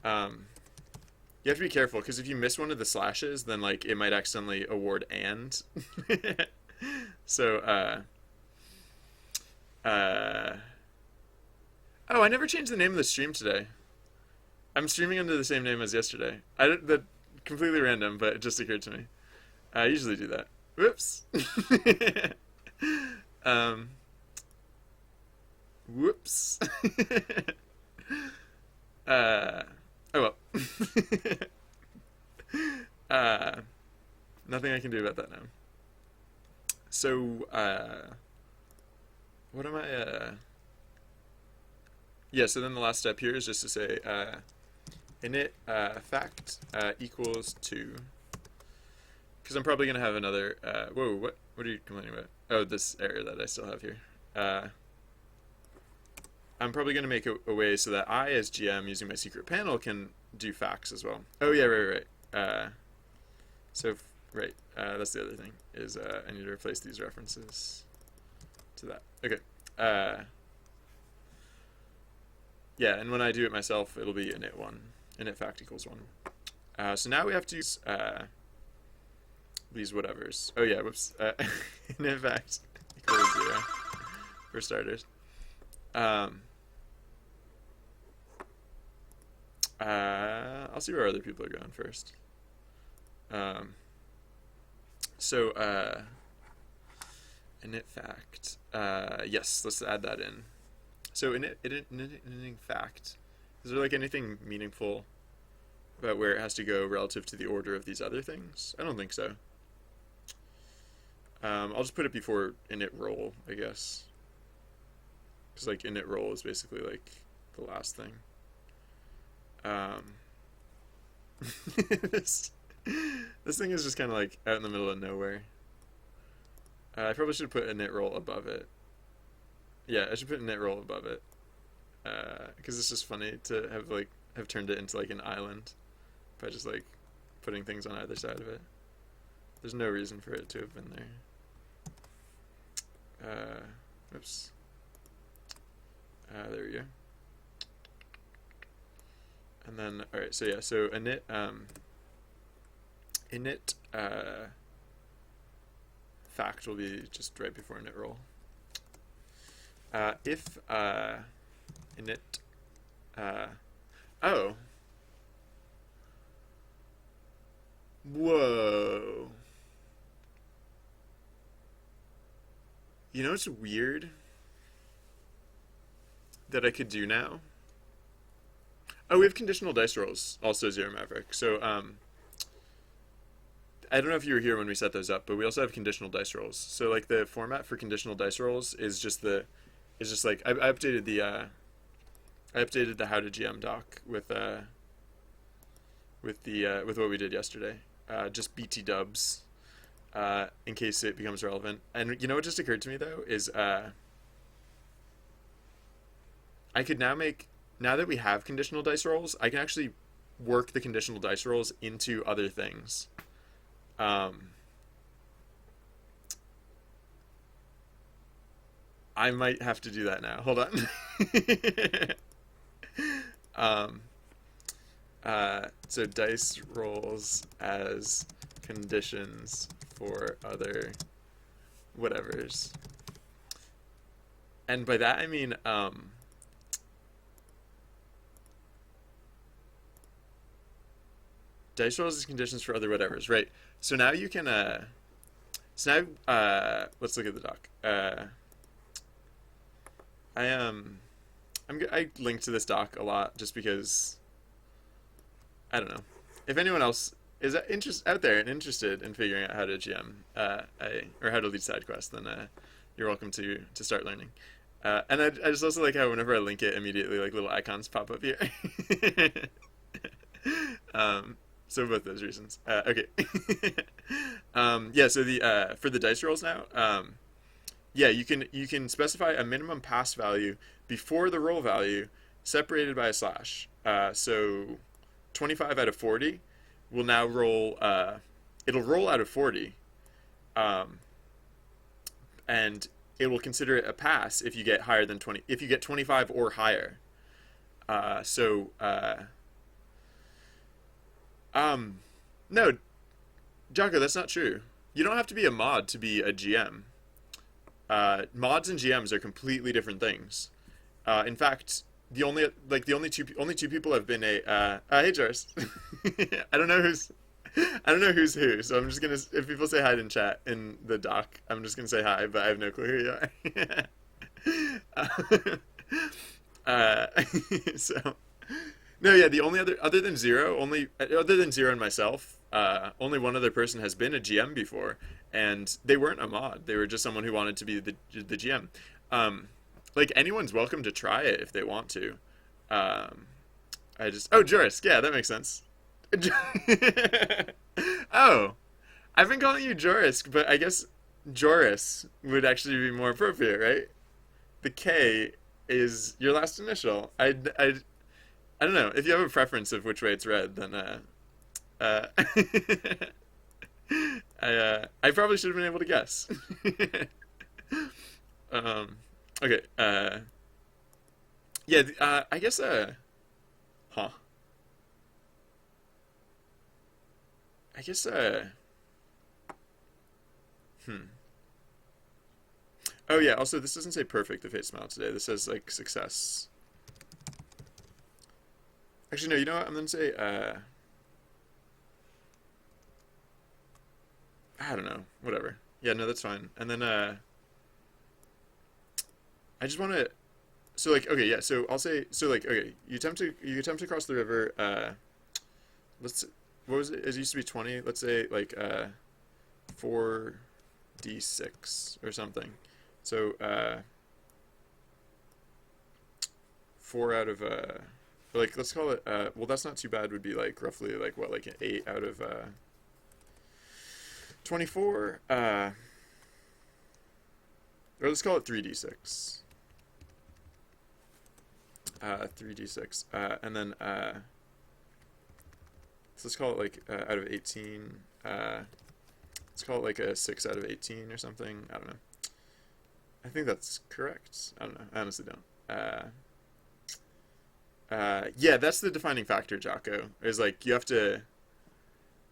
You have to be careful because if you miss one of the slashes, then like it might accidentally award and. So, uh, oh, I never changed the name of the stream today. I'm streaming under the same name as yesterday. I did that completely random, but it just occurred to me. I usually do that. Whoops. um, whoops. uh, oh well. uh, nothing I can do about that now. So, what am I, yeah, so then the last step here is just to say, init fact equals to, because I'm probably going to have another, whoa, what are you complaining about? Oh, this error that I still have here. I'm probably going to make a way so that I, as GM, using my secret panel, can do facts as well. Oh, yeah, right. So, right, that's the other thing, is I need to replace these references to that. Okay. Yeah, and when I do it myself, it'll be init1, init fact equals 1. So now we have to use these whatevers. Oh yeah, whoops. Init fact equals 0 for starters. I'll see where other people are going first. So init fact. Yes, let's add that in. So init fact, is there like anything meaningful about where it has to go relative to the order of these other things? I don't think so. I'll just put it before init role, I guess. Because like init role is basically like the last thing. this thing is just kind of like out in the middle of nowhere. I probably should put init role above it. Yeah, I should put init role above it. Because it's just funny to have turned it into like an island by just like putting things on either side of it. There's no reason for it to have been there. Oops. There we go. And then, alright, so yeah, so init, fact will be just right before init role. If, init, oh. Whoa. You know what's weird that I could do now? Oh, we have conditional dice rolls, also Zero Maverick. So, I don't know if you were here when we set those up, but we also have conditional dice rolls. So, like, the format for conditional dice rolls is just like I updated the how to GM doc with what we did yesterday. Just BT dubs, in case it becomes relevant. And you know what just occurred to me though is I could now that we have conditional dice rolls, I can actually work the conditional dice rolls into other things. I might have to do that now. Hold on. So dice rolls as conditions for other whatevers. And by that I mean dice rolls as conditions for other whatevers, right? So now you can so now let's look at the doc. I link to this doc a lot just because I don't know if anyone else is out there and interested in figuring out how to GM or how to lead side quests, then you're welcome to start learning. And I just also like how whenever I link it, immediately like little icons pop up here. So both those reasons. Okay. Yeah. So the for the dice rolls now. Yeah, you can specify a minimum pass value before the roll value, separated by a slash. So 25 out of 40 will now roll. It'll roll out of 40, and it will consider it a pass if you get higher than 20. If you get 25 or higher. No, Jocko, that's not true. you don't have to be a mod to be a GM. Mods and GMs are completely different things. In fact, the only two people have been hey Joris. I don't know who's I don't know who's who, so I'm just gonna if people say hi in chat in the doc, I'm just gonna say hi, but I have no clue who you are. uh, so no, yeah, the only other than Zero, only other than Zero and myself, only one other person has been a GM before, and they weren't a mod. They were just someone who wanted to be the GM. Like anyone's welcome to try it if they want to. Um, Joris, yeah, that makes sense. Oh, I've been calling you Joris, but I guess Joris would actually be more appropriate, right? The K is your last initial. I don't know. If you have a preference of which way it's read, then uh, I probably should have been able to guess. um, okay. Yeah. I guess. Huh. I guess. Hmm. Oh yeah. Also, this doesn't say perfect. The face smile today. This says like success. Actually, no. You know what? I'm gonna say. I don't know. Whatever. Yeah. No, that's fine. And then. I just want to. So like. Okay. Yeah. So I'll say. So like. Okay. You attempt to cross the river. Let's. What was it? It used to be 20. Let's say like 4d6 or something. So 4 out of like let's call it well that's not too bad would be like roughly like what like an 8 out of 24 or let's call it 3d6 3d6 and then so let's call it like out of 18 let's call it like a 6 out of 18 or something. I don't know. I think that's correct. I don't know. I honestly don't. Yeah, that's the defining factor, Jocko. Is like you have to.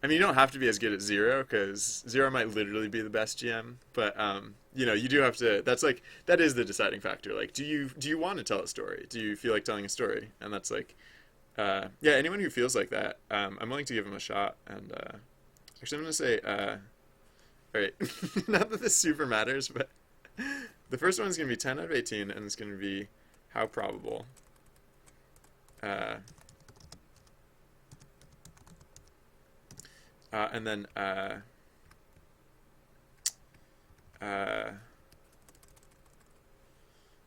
I mean, you don't have to be as good at Zero because Zero might literally be the best GM, but you know, you do have to. That's like that is the deciding factor. Like, do you want to tell a story? Do you feel like telling a story? And that's like, yeah, anyone who feels like that, I'm willing to give them a shot. And actually, I'm gonna say, all right, not that this super matters, but the first one's gonna be 10 out of 18, and it's gonna be how probable. And then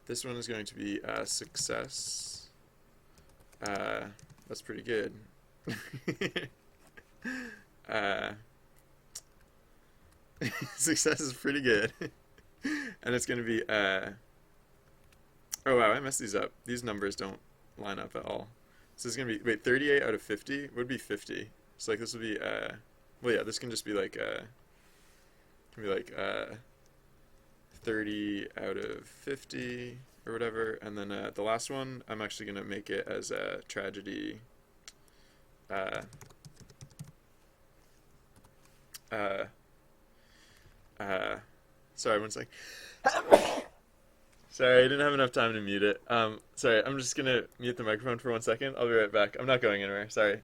this one is going to be success. That's pretty good. uh, Success is pretty good. And it's going to be oh wow, I messed these up. These numbers don't line up at all. So it's going to be, wait, 38 out of 50 would be 50. So like this would be well yeah, this can just be like can be like 30 out of 50 or whatever, and then the last one I'm actually gonna make it as a tragedy. Uh, uh, Sorry, one sec. Sorry, I didn't have enough time to mute it. Sorry, I'm just gonna mute the microphone for 1 second. I'll be right back. I'm not going anywhere. Sorry.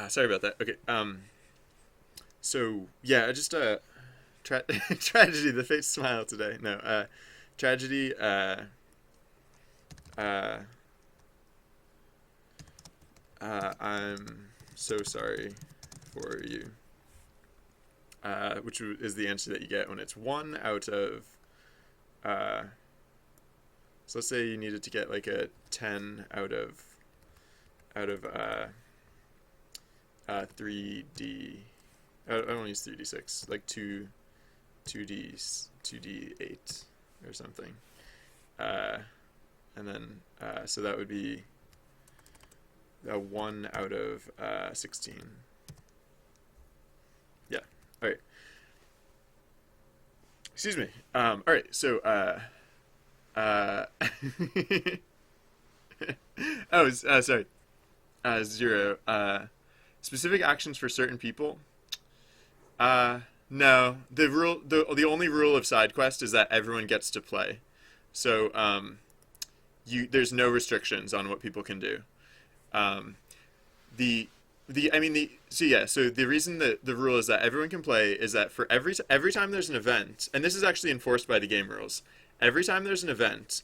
Sorry about that. Okay. So yeah, I just tragedy. The face smile today. No. Tragedy. Uh, I'm so sorry for you. Which is the answer that you get when it's 1 out of. So let's say you needed to get like a 10 out of 3D. I don't use 3d6. Like 2d 2d8 or something. and then so that would be a 1 out of 16. Yeah. All right. Excuse me. All right. So uh, oh, sorry. 0. Specific actions for certain people. No. The only rule of side quest is that everyone gets to play. So there's no restrictions on what people can do. Um, the the I mean the so yeah, so the reason that the rule is that everyone can play is that for every time there's an event, and this is actually enforced by the game rules. Every time there's an event,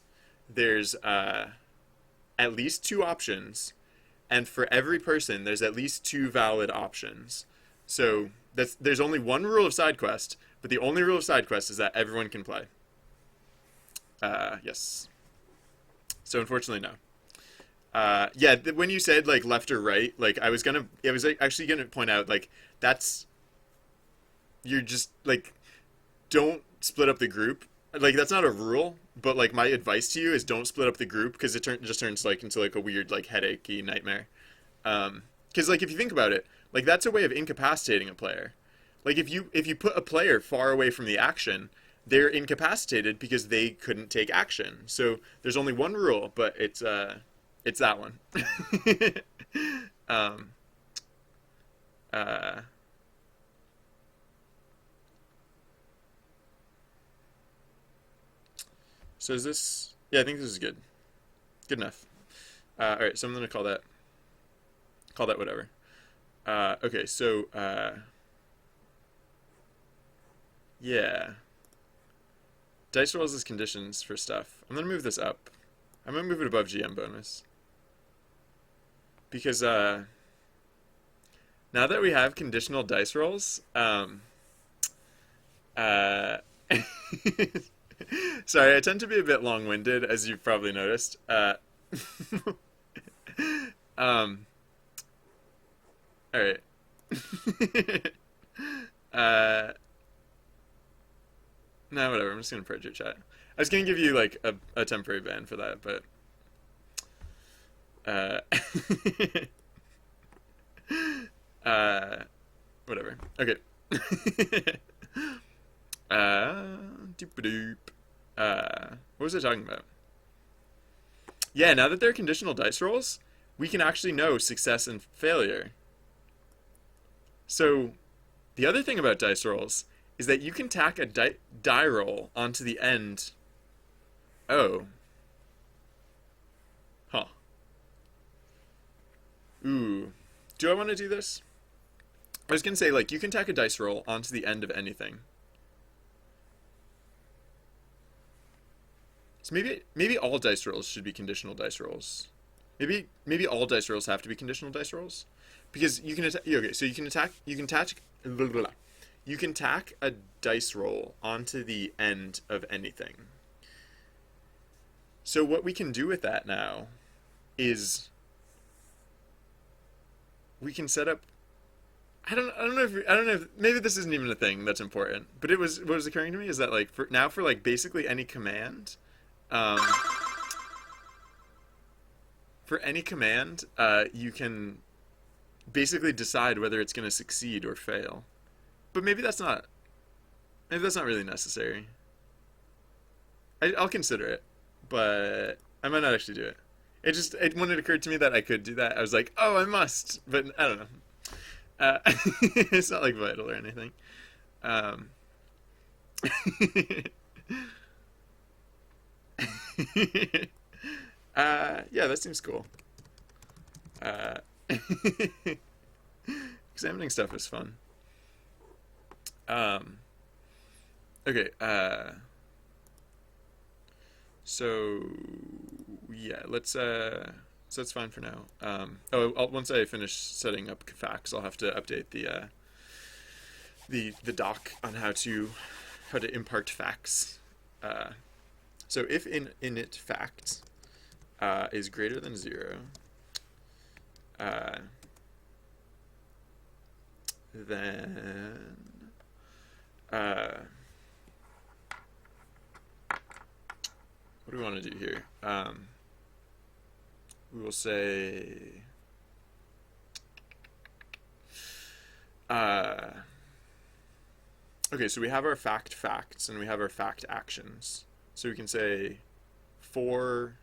there's at least 2 options, and for every person there's at least 2 valid options. So there's only one rule of side quest, but the only rule of side quest is that everyone can play. Yes. So unfortunately, no. Yeah, when you said like left or right, like I was actually gonna point out like you're just like don't split up the group. Like that's not a rule, but like my advice to you is don't split up the group because just turns like into like a weird like headachy nightmare. Because like if you think about it, like that's a way of incapacitating a player. Like if you put a player far away from the action, they're incapacitated because they couldn't take action. So there's only one rule, but it's that one. um, uh, so is this? Yeah, I think this is good. Good enough. All right, so I'm gonna call that whatever. Okay, so yeah, dice rolls as conditions for stuff. I'm gonna move this up. I'm gonna move it above GM bonus because now that we have conditional dice rolls, uh, sorry, I tend to be a bit long-winded, as you've probably noticed. Um, all right. uh, no, whatever. I'm just gonna purge your chat. I was gonna give you like a temporary ban for that, but uh, uh, whatever. Okay. Doop-a-doop. What was I talking about? Yeah, now that they're conditional dice rolls, we can actually know success and failure. So, the other thing about dice rolls is that you can tack a die roll onto the end. Oh. Huh. Ooh. Do I want to do this? I was going to say, like, you can tack a dice roll onto the end of anything. So maybe all dice rolls should be conditional dice rolls. Maybe all dice rolls have to be conditional dice rolls, because you can okay. So you can tack a dice roll onto the end of anything. So what we can do with that now is we can set up. I don't know if maybe this isn't even a thing that's important, but what was occurring to me is that like for like basically any command. For any command, you can basically decide whether it's going to succeed or fail. But maybe that's not really necessary. I'll consider it, but I might not actually do it. When it occurred to me that I could do that, I was like, oh, I must. But I don't know. It's not like vital or anything. Um, yeah, that seems cool. Uh, examining stuff is fun. Okay, so yeah, so that's fine for now. Once I finish setting up facts, I'll have to update the doc on how to impart facts. So if init fact is greater than 0, then what do we want to do here? we will say uh, okay, so we have our facts and we have our fact actions. So we can say for,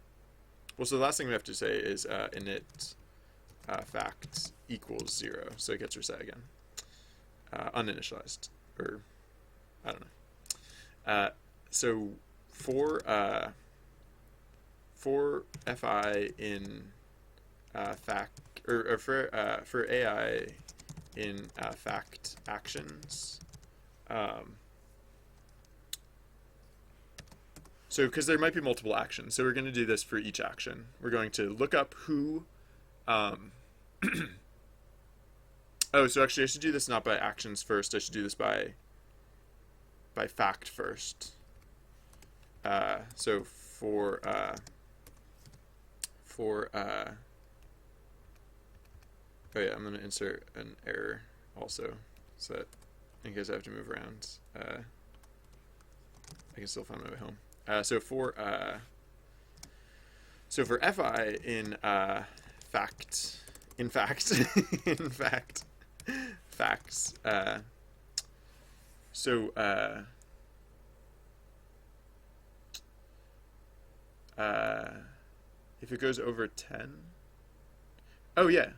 well, so the last thing we have to say is init fact equals 0. So it gets reset again. Uninitialized, or I don't know. So for fi in fact, or for AI in fact actions, so because there might be multiple actions, so we're going to do this for each action. We're going to look up who. Oh, so actually I should do this not by actions first. I should do this by fact first. So for oh yeah, I'm going to insert an error also, so that in case I have to move around, I can still find my way home. So for fi in fact in fact in fact facts, so if it goes over 10, oh yeah,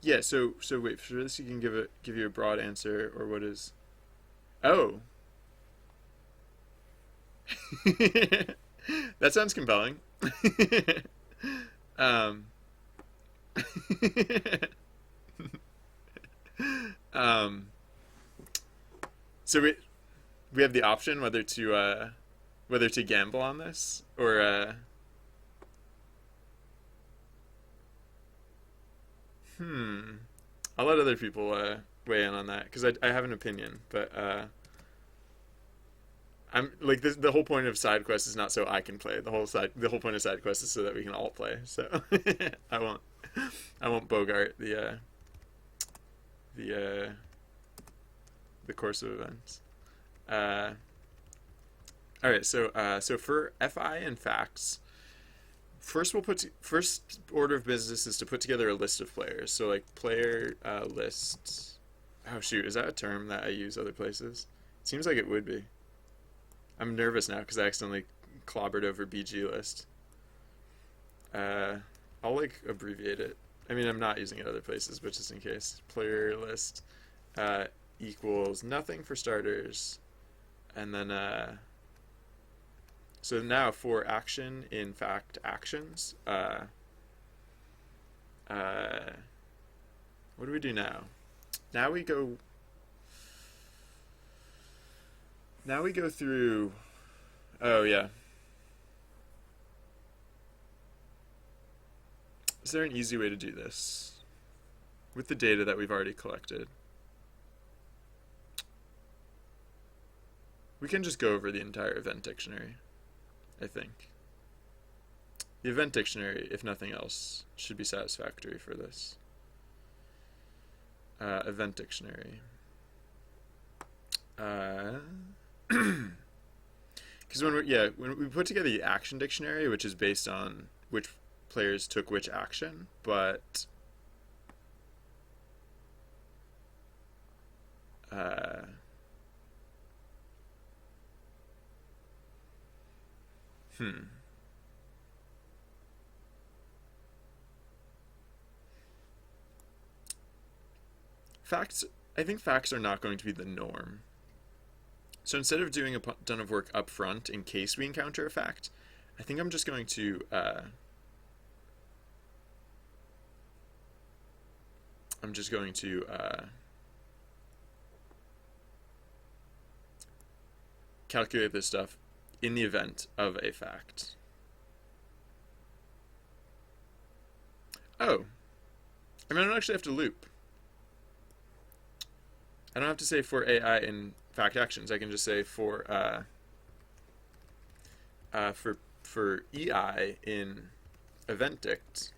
yeah, so wait, for this you can give you a broad answer, or what is, oh. That sounds compelling. um, um, so we have the option whether to gamble on this, or I'll let other people weigh in on that, because I have an opinion, but I'm like, the whole point of side quest is not so I can play. The whole point of side quest is so that we can all play. So I won't bogart the course of events. All right, so for fi and facts, first order of business is to put together a list of players. So like player list. Oh shoot, is that a term that I use other places? It seems like it would be. I'm nervous now because I accidentally clobbered over BG list. I'll like abbreviate it. I mean, I'm not using it other places, but just in case. Player list equals nothing for starters, and then so now for action in fact actions, what do we do now? Now we go through, oh yeah. Is there an easy way to do this with the data that we've already collected? We can just go over the entire event dictionary, I think. The event dictionary, if nothing else, should be satisfactory for this. Event dictionary. Because when we put together the action dictionary, which is based on which players took which action, but facts, I think facts are not going to be the norm. So instead of doing a ton of work up front in case we encounter a fact, I think I'm just going to calculate this stuff in the event of a fact. Oh, I mean, I don't actually have to loop. I don't have to say for AI in fact actions. I can just say for EI in event dict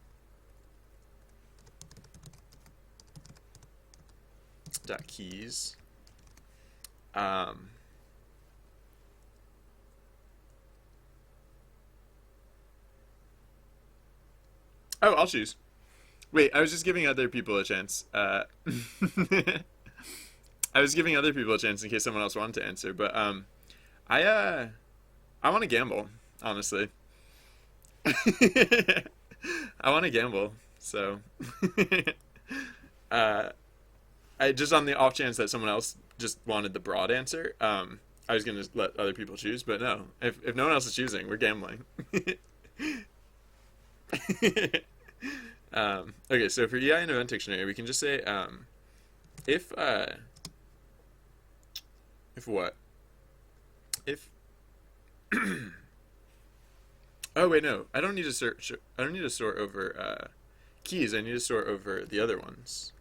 dot keys. Oh, I'll choose. Wait, I was just giving other people a chance. I was giving other people a chance in case someone else wanted to answer, but I I want to gamble, honestly. I want to gamble, so uh, I just on the off chance that someone else just wanted the broad answer. I was gonna let other people choose, but no. If no one else is choosing, we're gambling. Okay, so for EI and event dictionary, we can just say if if what if oh wait no, I don't need to search. I don't need to sort over keys. I need to sort over the other ones.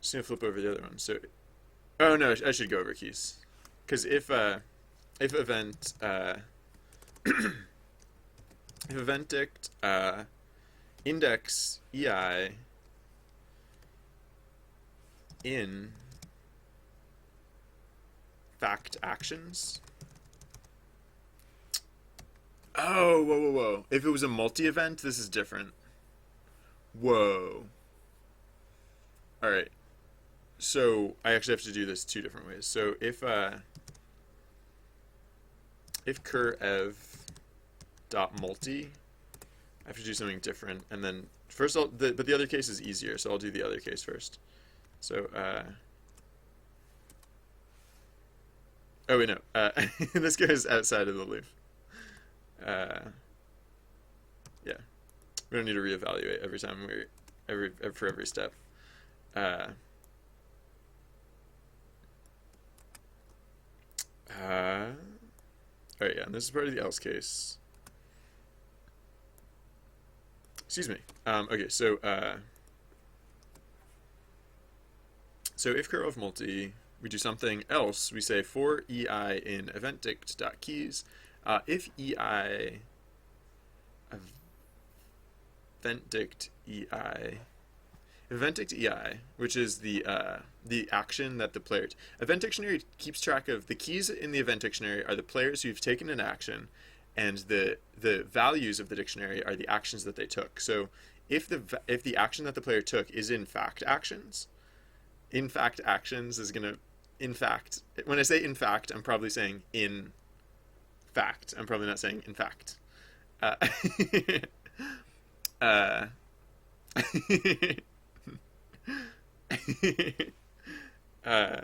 Just gonna flip over the other ones. So oh no, I should go over keys because if event if event dict index EI in fact actions. Oh, whoa, whoa, whoa. If it was a multi-event, this is different. Whoa. All right. So I actually have to do this two different ways. So if cur ev dot multi, I have to do something different, and then first but the other case is easier, so I'll do the other case first. So oh wait no, this goes outside of the loop. Yeah, we don't need to reevaluate every time for every step. All right, yeah, and this is part of the else case. Excuse me. Okay, so if cur of multi, we do something else. We say for EI in event dict.keys, if EI event dict EI event dict EI, which is the action that the player. Event dictionary keeps track of the keys in the event dictionary are the players who've taken an action, and the values of the dictionary are the actions that they took. So if the action that the player took is in fact actions, in fact actions is gonna in fact. When I say in fact, I'm probably saying in fact. I'm probably not saying in fact. Uh, uh, uh,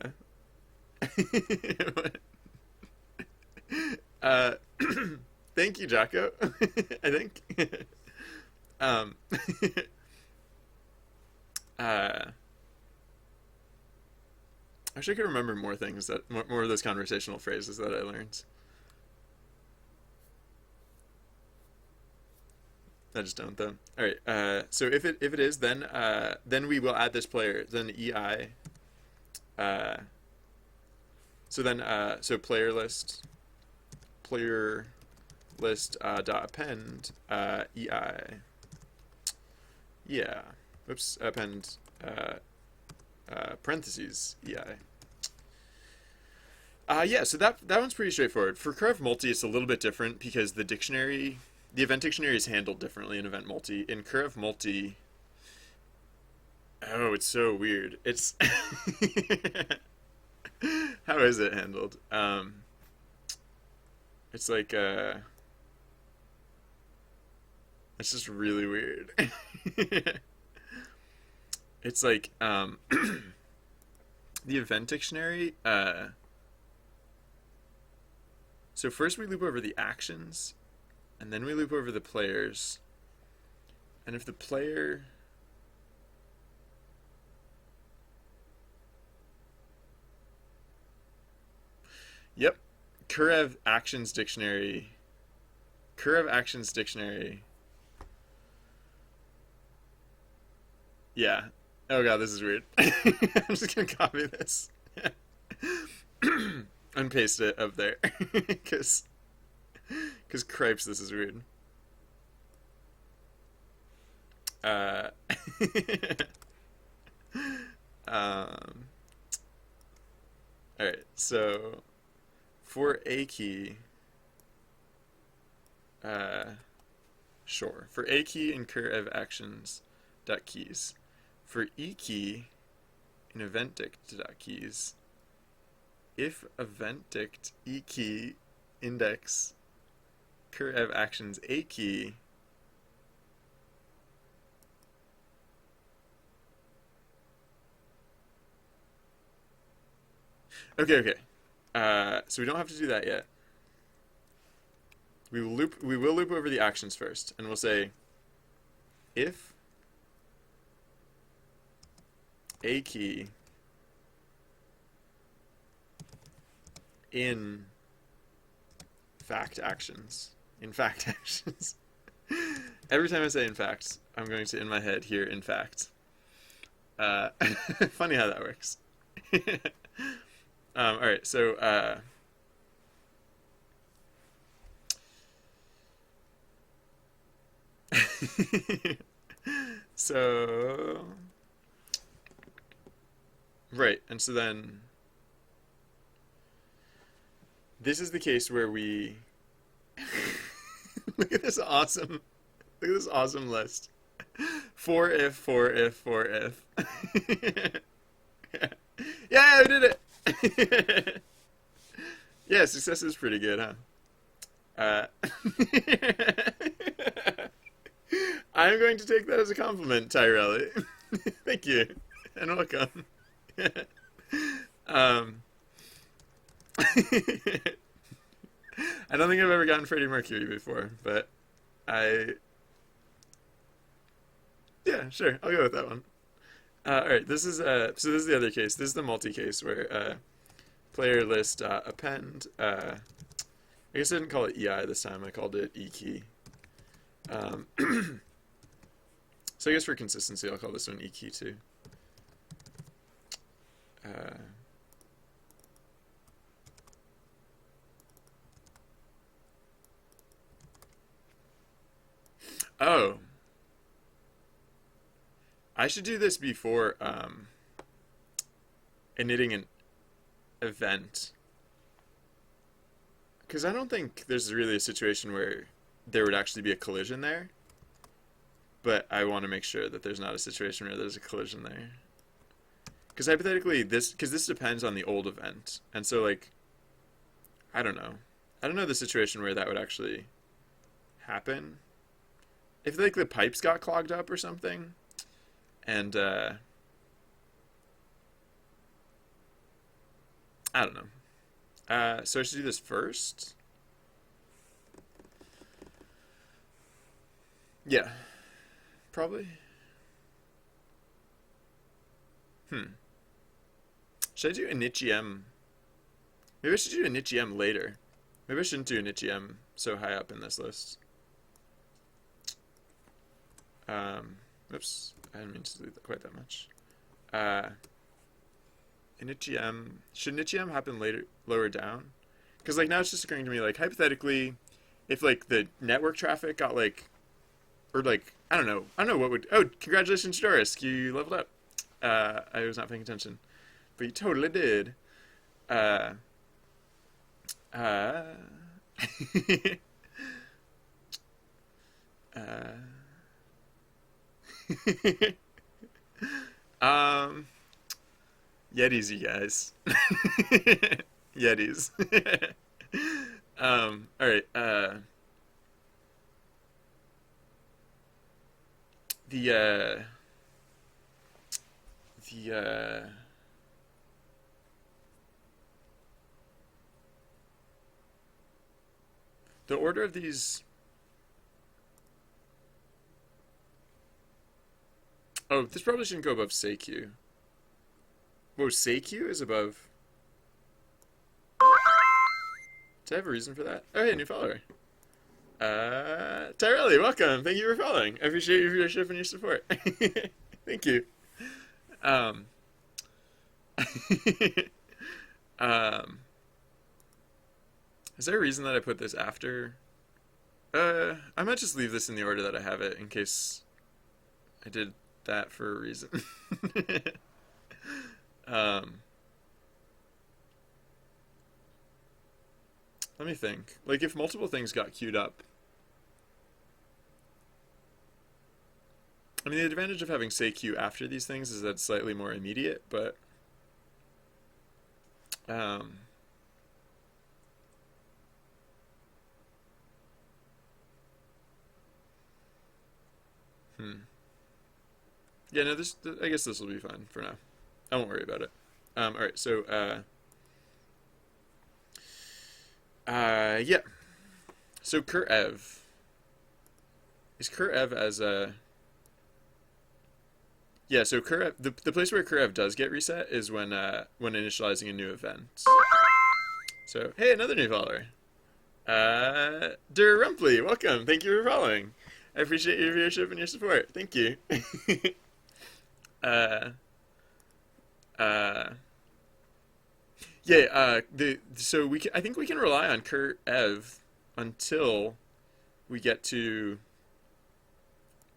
uh, thank you, Jocko. I think. um, I wish I could remember more things that more of those conversational phrases that I learned. I just don't though. All right. So if it is, then we will add this player. Then EI. Uh, so player list dot append EI. Yeah. Oops. Append parentheses EI. Yeah, so that one's pretty straightforward. For curve multi, it's a little bit different because the event dictionary is handled differently in event multi. In curve multi, oh, it's so weird. It's how is it handled? It's like it's just really weird. It's like the event dictionary. So first we loop over the actions, and then we loop over the players. And if the player Yep. Kurev Actions Dictionary. Kurev Actions Dictionary. Yeah. Oh god, this is weird. I'm just gonna copy this. And paste it up there. Because cripes, this is weird. Uh, Alright, so for a key, Sure. For a key, incur ev actions dot keys. For e key in event.dict dot keys, if event.dict e key index cur ev actions a key, okay. So we don't have to do that yet. We will loop over the actions first, and we'll say if a key in fact actions. Every time I say in fact, I'm going to in my head hear in fact. Funny how that works. All right, so so right, and so then this is the case where we look at this awesome list. For if. Yeah, we did it. Yeah, success is pretty good, huh? I'm going to take that as a compliment, Tyrelli. Thank you, and welcome. um, I don't think I've ever gotten Freddie Mercury before, but yeah, sure, I'll go with that one. All right, this is so this is the other case. This is the multi case where player list append. I guess I didn't call it EI this time. I called it E key. So I guess for consistency, I'll call this one E key too. Oh, I should do this before initting an event, because I don't think there's really a situation where there would actually be a collision there, but I want to make sure that there's not a situation where there's a collision there, because hypothetically this depends on the old event, and so like I don't know the situation where that would actually happen. If like the pipes got clogged up or something, and I don't know. So I should do this first. Yeah, probably. Should I do initiem? Maybe I should do initiem later. Maybe I shouldn't do initiem so high up in this list. Oops, I didn't mean to delete that quite that much. Initiem, should initiem happen lower down? Because like now it's just occurring to me, like hypothetically, if like the network traffic got like, or like I don't know what would. Oh, congratulations, Doris, you leveled up. I was not paying attention, but you totally did. Yetis, you guys. Yetis. All right. The order of these. Oh, this probably shouldn't go above SayQ. Whoa, SayQ is above. Do I have a reason for that? Oh, hey, new follower. Tyrelli, welcome. Thank you for following. I appreciate your viewership and your support. Thank you. Is there a reason that I put this after? I might just leave this in the order that I have it in case I did that for a reason. Let me think. Like if multiple things got queued up, I mean, the advantage of having say Q after these things is that it's slightly more immediate, but um, hmm. Yeah, no, I guess this will be fine for now. I won't worry about it. All right, so yeah. So curEv is curEv as a yeah. So curEv the place where curEv does get reset is when initializing a new event. So hey, another new follower. Der Rumpley, welcome. Thank you for following. I appreciate your viewership and your support. Thank you. uh, uh, yeah. So I think we can rely on curEv until we get to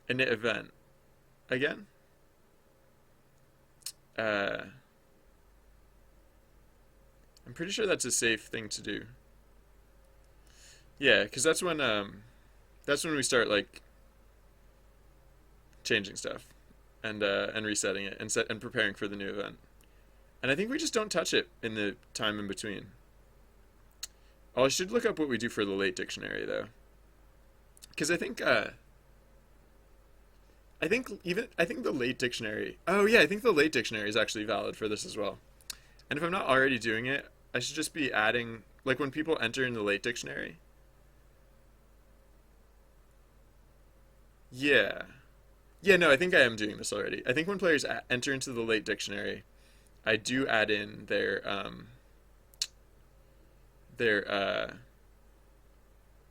init event again. I'm pretty sure that's a safe thing to do. Yeah, because that's when we start like changing stuff and resetting it and preparing for the new event. And I think we just don't touch it in the time in between. Oh, I should look up what we do for the late dictionary though, because I think the late dictionary. Oh yeah, I think the late dictionary is actually valid for this as well. And if I'm not already doing it, I should just be adding like when people enter in the late dictionary. Yeah. Yeah, no, I think I am doing this already. I think when players enter into the late dictionary, I do add in their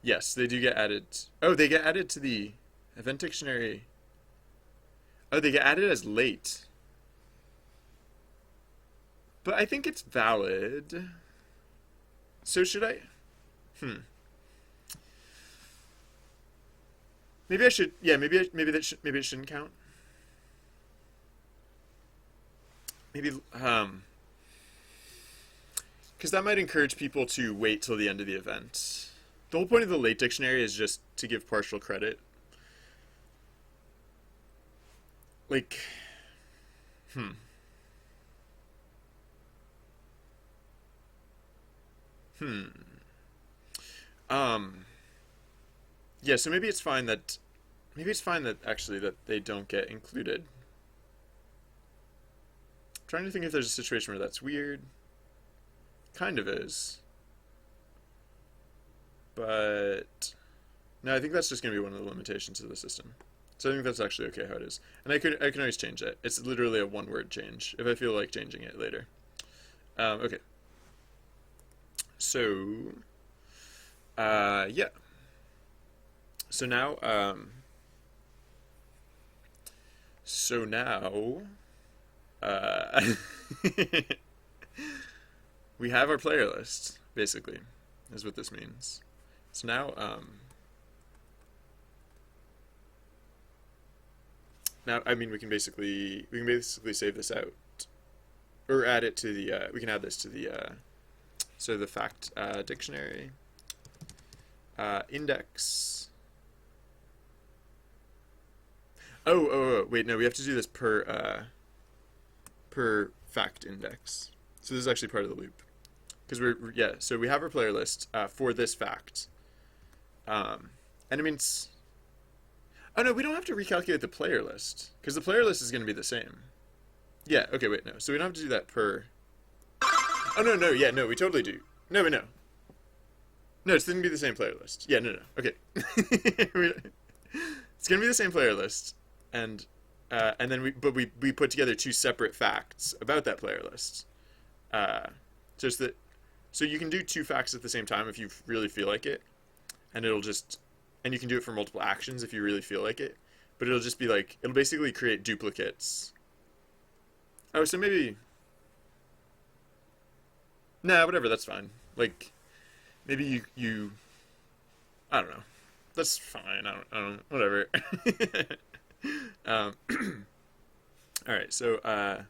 yes, they do get added. Oh, they get added to the event dictionary. Oh, they get added as late. But I think it's valid. So should I? Hmm. Maybe I should. Yeah, maybe it shouldn't count. Maybe because that might encourage people to wait till the end of the event. The whole point of the late dictionary is just to give partial credit. Like, hmm, hmm. Um, yeah. So maybe it's fine that actually that they don't get included. I'm trying to think if there's a situation where that's weird. Kind of is, but no, I think that's just going to be one of the limitations of the system. So I think that's actually okay how it is, and I can always change it. It's literally a one word change if I feel like changing it later. Okay, so yeah. So now so now uh, we have our player list basically, is what this means. So now I mean we can basically save this out or add it to the we can add this to the so the fact dictionary index. Wait, no, we have to do this per fact index. So this is actually part of the loop because yeah. So we have our player list for this fact, and it means oh no, we don't have to recalculate the player list because the player list is going to be the same. Yeah. Okay. Wait. No. So we don't have to do that per. Oh no. No. Yeah. No. We totally do. No. But no. No. It's going to be the same player list. Yeah. No. No. Okay. It's going to be the same player list, and then we put together two separate facts about that player list. Just that, so you can do two facts at the same time if you really feel like it, and and you can do it for multiple actions if you really feel like it, but it'll just be like, it'll basically create duplicates. Oh, so maybe, nah, whatever, that's fine. Like, maybe I don't know. That's fine. I don't, whatever. um, all right. So, uh,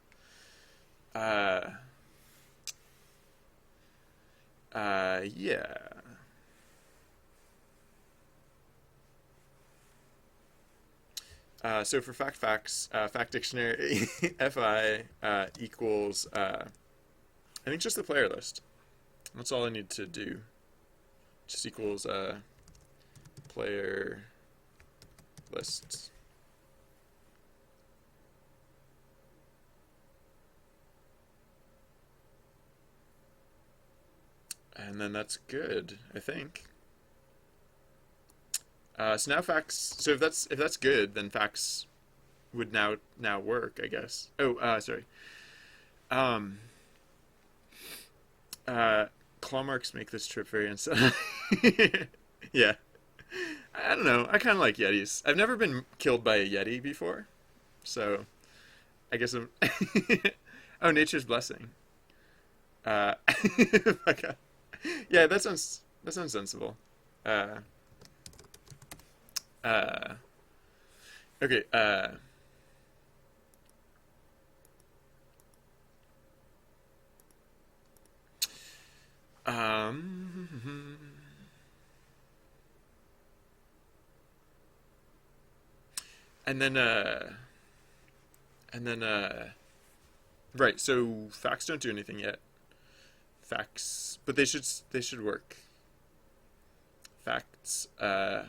yeah. So for fact dictionary, fi equals I think just the player list. That's all I need to do. Just equals player lists. And then that's good, I think. So now facts. So if that's good, then facts would now work, I guess. Oh, sorry. Um, Claw marks make this trip very unsettling. Yeah, I don't know. I kind of like Yetis. I've never been killed by a Yeti before, so I guess I'm. Oh, nature's blessing. Okay. Yeah, that sounds sensible. Uh, uh, okay. Um, and then right. So facts don't do anything yet. Facts, but they should work. Facts. I'll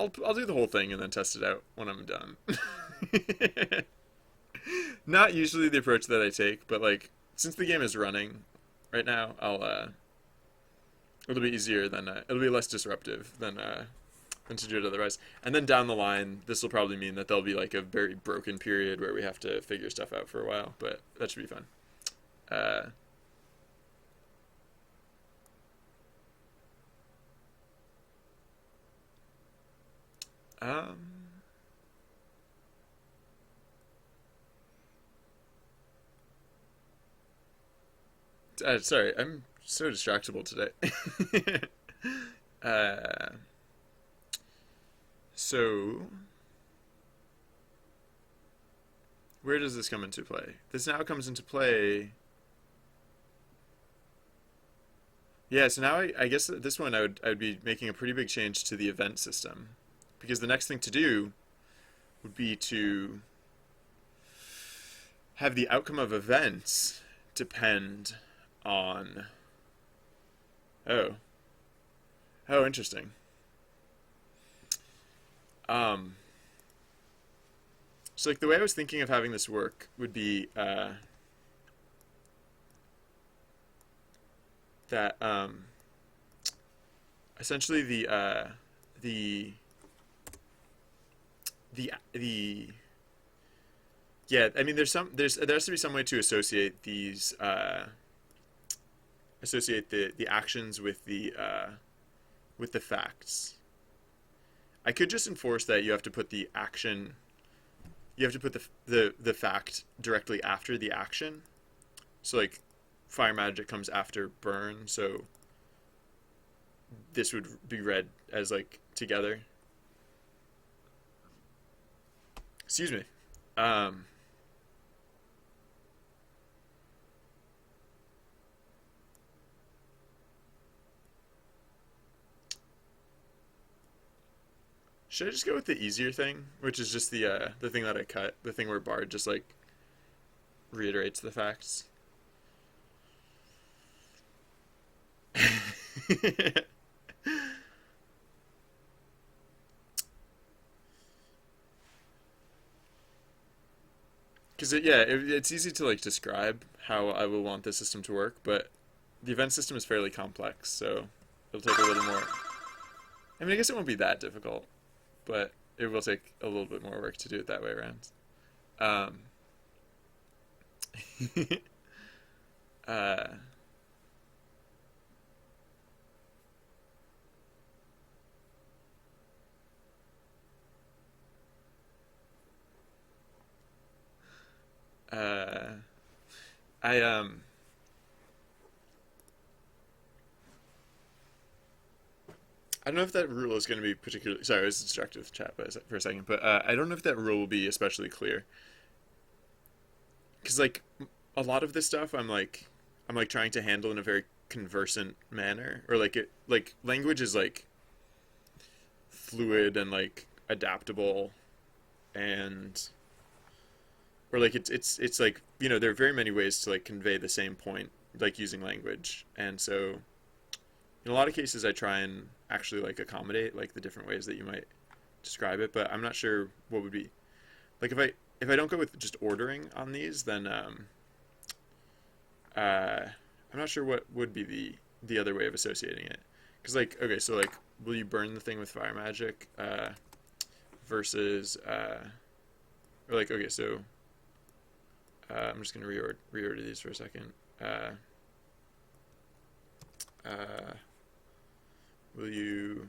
do the whole thing and then test it out when I'm done. Not usually the approach that I take, but like since the game is running right now, it'll be easier than it'll be less disruptive than to do it otherwise. And then down the line, this will probably mean that there'll be like a very broken period where we have to figure stuff out for a while, but that should be fun. Uh, um, Sorry, I'm so distractible today. uh, so where does this come into play? This now comes into play. Yeah, so now I guess at this one I would be making a pretty big change to the event system because the next thing to do would be to have the outcome of events depend on. Oh, oh, interesting. Um, so like the way I was thinking of having this work would be that essentially the the yeah, I mean there has to be some way to associate these associate the actions with the facts. I could just enforce that you have to put the action, you have to put the fact directly after the action. So like fire magic comes after burn, so this would be read as like together. Excuse me. Um, should I just go with the easier thing, which is just the thing that I cut, the thing where Bard just like reiterates the facts? Because it's easy to like describe how I will want this system to work, but the event system is fairly complex, so it'll take a little more. I mean, I guess it won't be that difficult, but it will take a little bit more work to do it that way around. Um, uh, uh, I I don't know if that rule is going to be particularly. Sorry, I was distracted with chat for a second, but I don't know if that rule will be especially clear because like a lot of this stuff, I'm like trying to handle in a very conversant manner, or like language is like fluid and like adaptable, and or like it's like, you know, there are very many ways to like convey the same point, like using language. And so in a lot of cases I try and actually like accommodate like the different ways that you might describe it, but I'm not sure what would be like if I don't go with just ordering on these, then I'm not sure what would be the other way of associating it. Because like, okay, so like, will you burn the thing with fire magic versus or like, okay, so I'm just gonna reorder these for a second. Uh, will you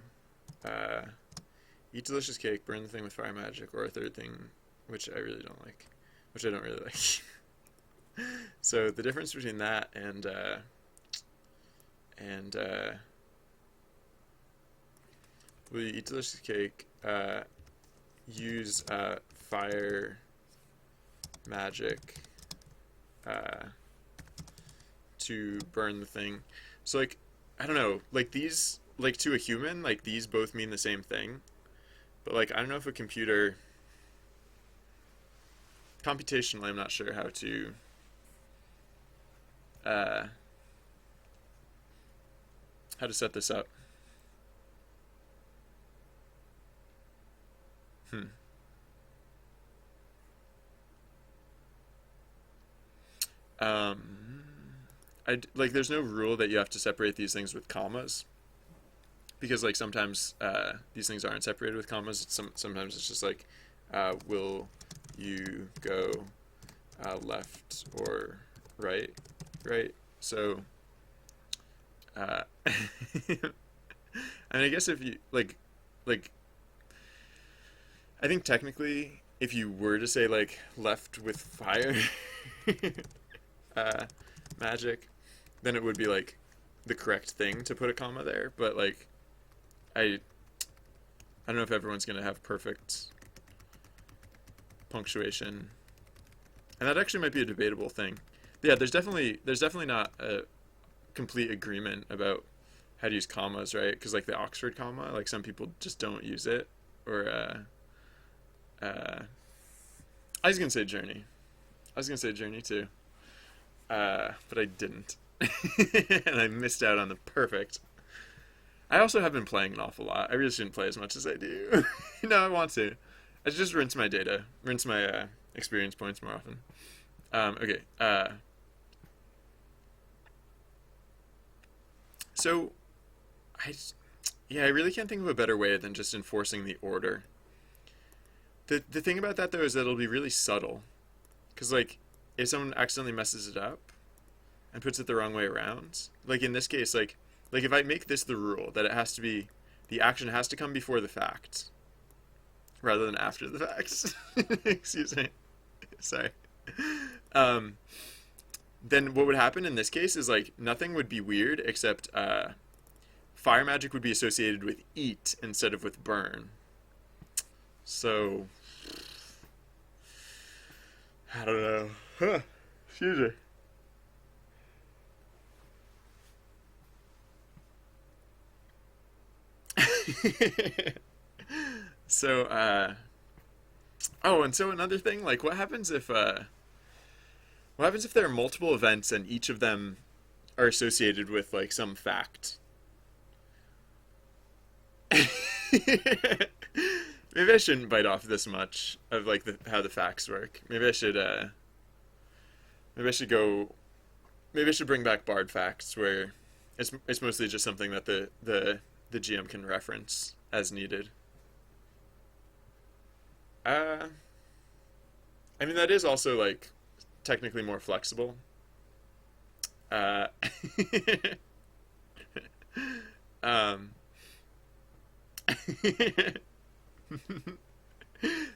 eat delicious cake, burn the thing with fire magic, or a third thing, which I really don't like, which I don't really like. So the difference between that and will you eat delicious cake, use fire magic to burn the thing. So like, I don't know, like these, like to a human, like these both mean the same thing, but like I don't know if a computer computationally, I'm not sure uh, how to set this up. Hmm. Um, like there's no rule that you have to separate these things with commas, because like sometimes these things aren't separated with commas. Sometimes it's just like, will you go left or right, right? So, I mean, I guess if you like, I think technically, if you were to say like left with fire uh, magic, then it would be like the correct thing to put a comma there. But like, I I don't know if everyone's gonna have perfect punctuation, and that actually might be a debatable thing. But yeah, there's definitely not a complete agreement about how to use commas, right? Because like the Oxford comma, like some people just don't use it, or I was gonna say journey. I was gonna say journey too, but I didn't, and I missed out on the perfect. I also have been playing an awful lot. I really shouldn't play as much as I do. No, I want to. I should just rinse my data, rinse my experience points more often. Okay. So, I, yeah, I really can't think of a better way than just enforcing the order. The thing about that though is that it'll be really subtle, because like if someone accidentally messes it up and puts it the wrong way around, like in this case, like if I make this the rule that it has to be, the action has to come before the fact rather than after the fact. Excuse me. Sorry. Um, then what would happen in this case is like nothing would be weird except fire magic would be associated with eat instead of with burn. So I don't know. Huh. Excuse me. So oh, and so another thing, like what happens if there are multiple events and each of them are associated with like some fact? Maybe I shouldn't bite off this much of like how the facts work. Maybe I should go maybe I should bring back Bard facts where it's mostly just something that the GM can reference as needed. Uh I mean that is also like technically more flexible. Uh um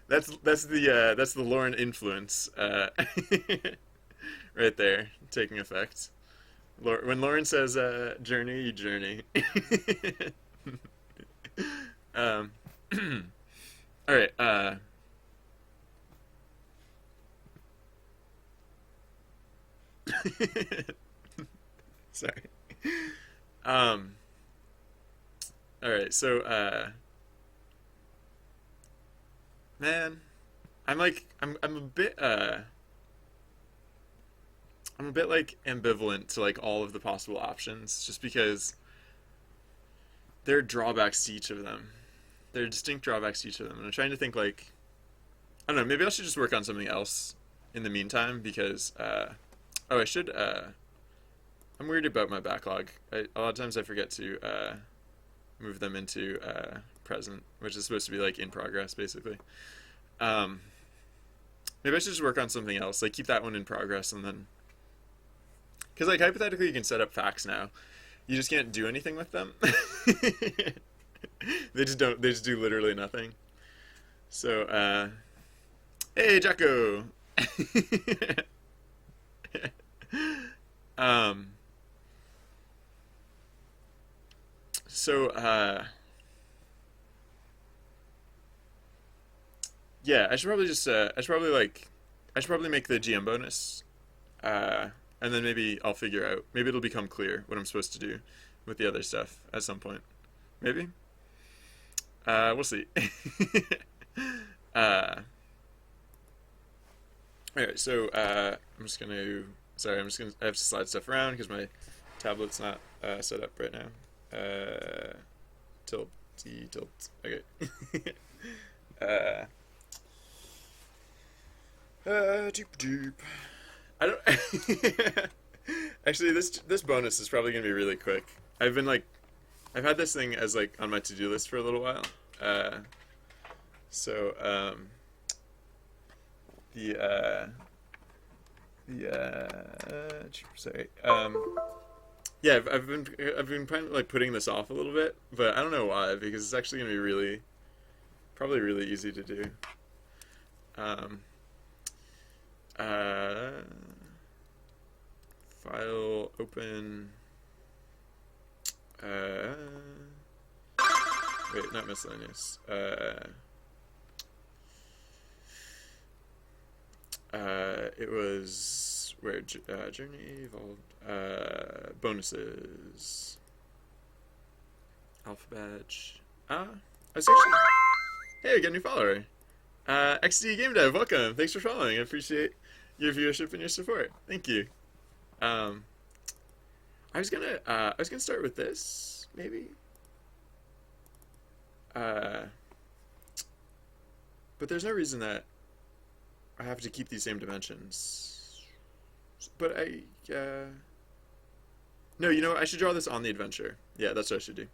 that's the Lauren influence right there taking effect. When Lauren says journey, you journey. um, all right. Sorry. Um, all right. So Man, I'm a bit I'm a bit like ambivalent to like all of the possible options, just because there are drawbacks to each of them. There are distinct drawbacks to each of them, and I'm trying to think like, I don't know, maybe I should just work on something else in the meantime because oh, I should I'm worried about my backlog. A lot of times I forget to move them into present, which is supposed to be like in progress basically. Um, Maybe I should just work on something else, like keep that one in progress, and then because like hypothetically you can set up facts now, you just can't do anything with them. They just don't. They just do literally nothing. So, hey, Jacko. um. So, yeah, I should probably just. I should probably make the GM bonus. And then maybe I'll figure out. Maybe it'll become clear what I'm supposed to do with the other stuff at some point. Maybe. We'll see. uh, Alright, so I'm just gonna. Sorry, I'm just gonna. I have to slide stuff around because my tablet's not set up right now. Tilt, T, tilt. Okay. uh, Doop doop. I don't. Actually, this bonus is probably gonna be really quick. I've had this thing as like on my to-do list for a little while. So sorry. Yeah, I've been kind of like putting this off a little bit, but I don't know why, because it's actually gonna be probably really easy to do. Um, File open. Wait, not miscellaneous. It was where journey evolved. Bonuses. Alpha badge. I was actually. Hey, we got a new follower. XD Game Dev, welcome. Thanks for following. I appreciate your viewership and your support. Thank you. I was gonna start with this, maybe. But there's no reason that I have to keep these same dimensions. But no, you know what? I should draw this on the adventure. Yeah, that's what I should do.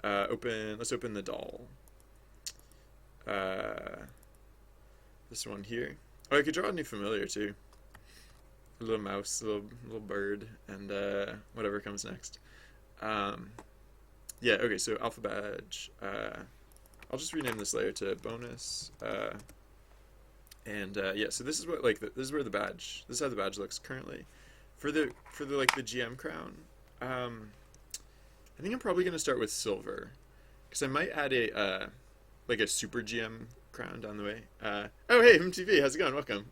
Let's open the doll. This one here. Oh, I could draw a new familiar too. A little mouse, a little bird, and whatever comes next. Yeah, okay, so alpha badge. I'll just rename this layer to bonus. And yeah, so this is what this is where this is how the badge looks currently. For the like the GM crown, I think I'm probably gonna start with silver, because I might add a like a super GM crown down the way. Oh hey, MTV, how's it going? Welcome.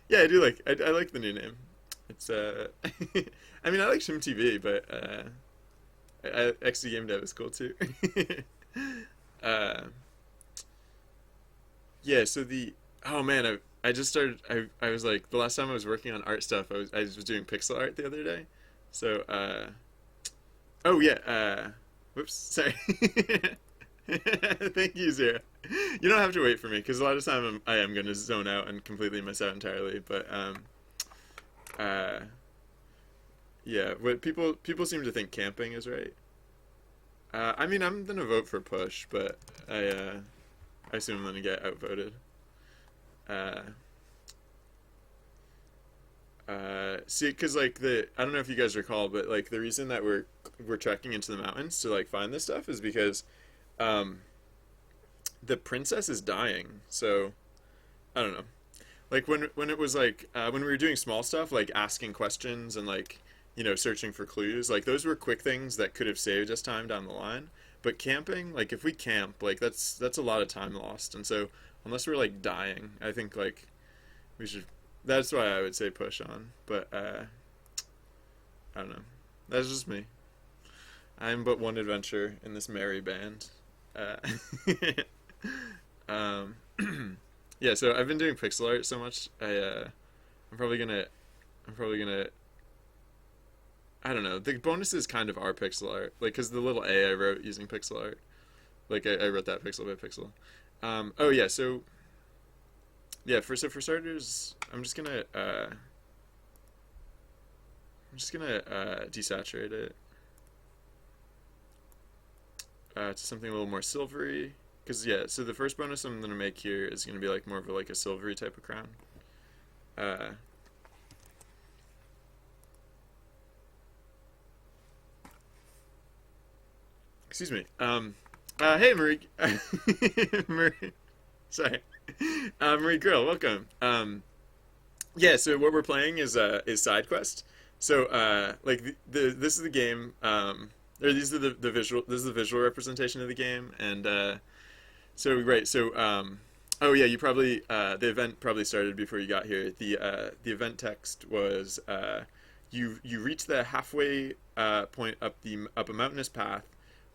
Yeah, I do I like the new name. It's I mean I like Shim TV, but XD Game Dev is cool too. Yeah, so oh man, I just started. I was like, the last time I was working on art stuff, I was doing pixel art the other day. So oh yeah, whoops, sorry. Thank you, Zira. You don't have to wait for me, because a lot of time I am going to zone out and completely miss out entirely. But yeah, what people seem to think camping is right. I mean, I'm gonna vote for push, but I assume I'm gonna get outvoted. See, because like I don't know if you guys recall, but like the reason that we're trekking into the mountains to like find this stuff is because the princess is dying. So I don't know. Like when it was like when we were doing small stuff, like asking questions and like searching for clues, like those were quick things that could have saved us time down the line. But camping, like if we camp, like that's a lot of time lost. And so unless we're like dying, I think like we should. That's why I would say push on. But I don't know. That's just me. I'm but one adventure in this merry band. Um, yeah, so I've been doing pixel art so much. I'm probably gonna, I'm probably gonna, I don't know. The bonuses kind of are pixel art, like because the little A I wrote using pixel art, like I wrote that pixel by pixel. Oh yeah, so yeah, for starters, I'm just gonna desaturate it to something a little more silvery. Because yeah, so the first bonus I'm gonna make here is gonna be like more of like a silvery type of crown. Uh, Excuse me. Hey Marie, Marie, sorry, Marie Grill, welcome. Yeah, so what we're playing is side quest. So like the this is the game. Or these are the visual. This is the visual representation of the game, and so right. So oh yeah, you probably the event probably started before you got here. The event text was you reach the halfway point up a mountainous path.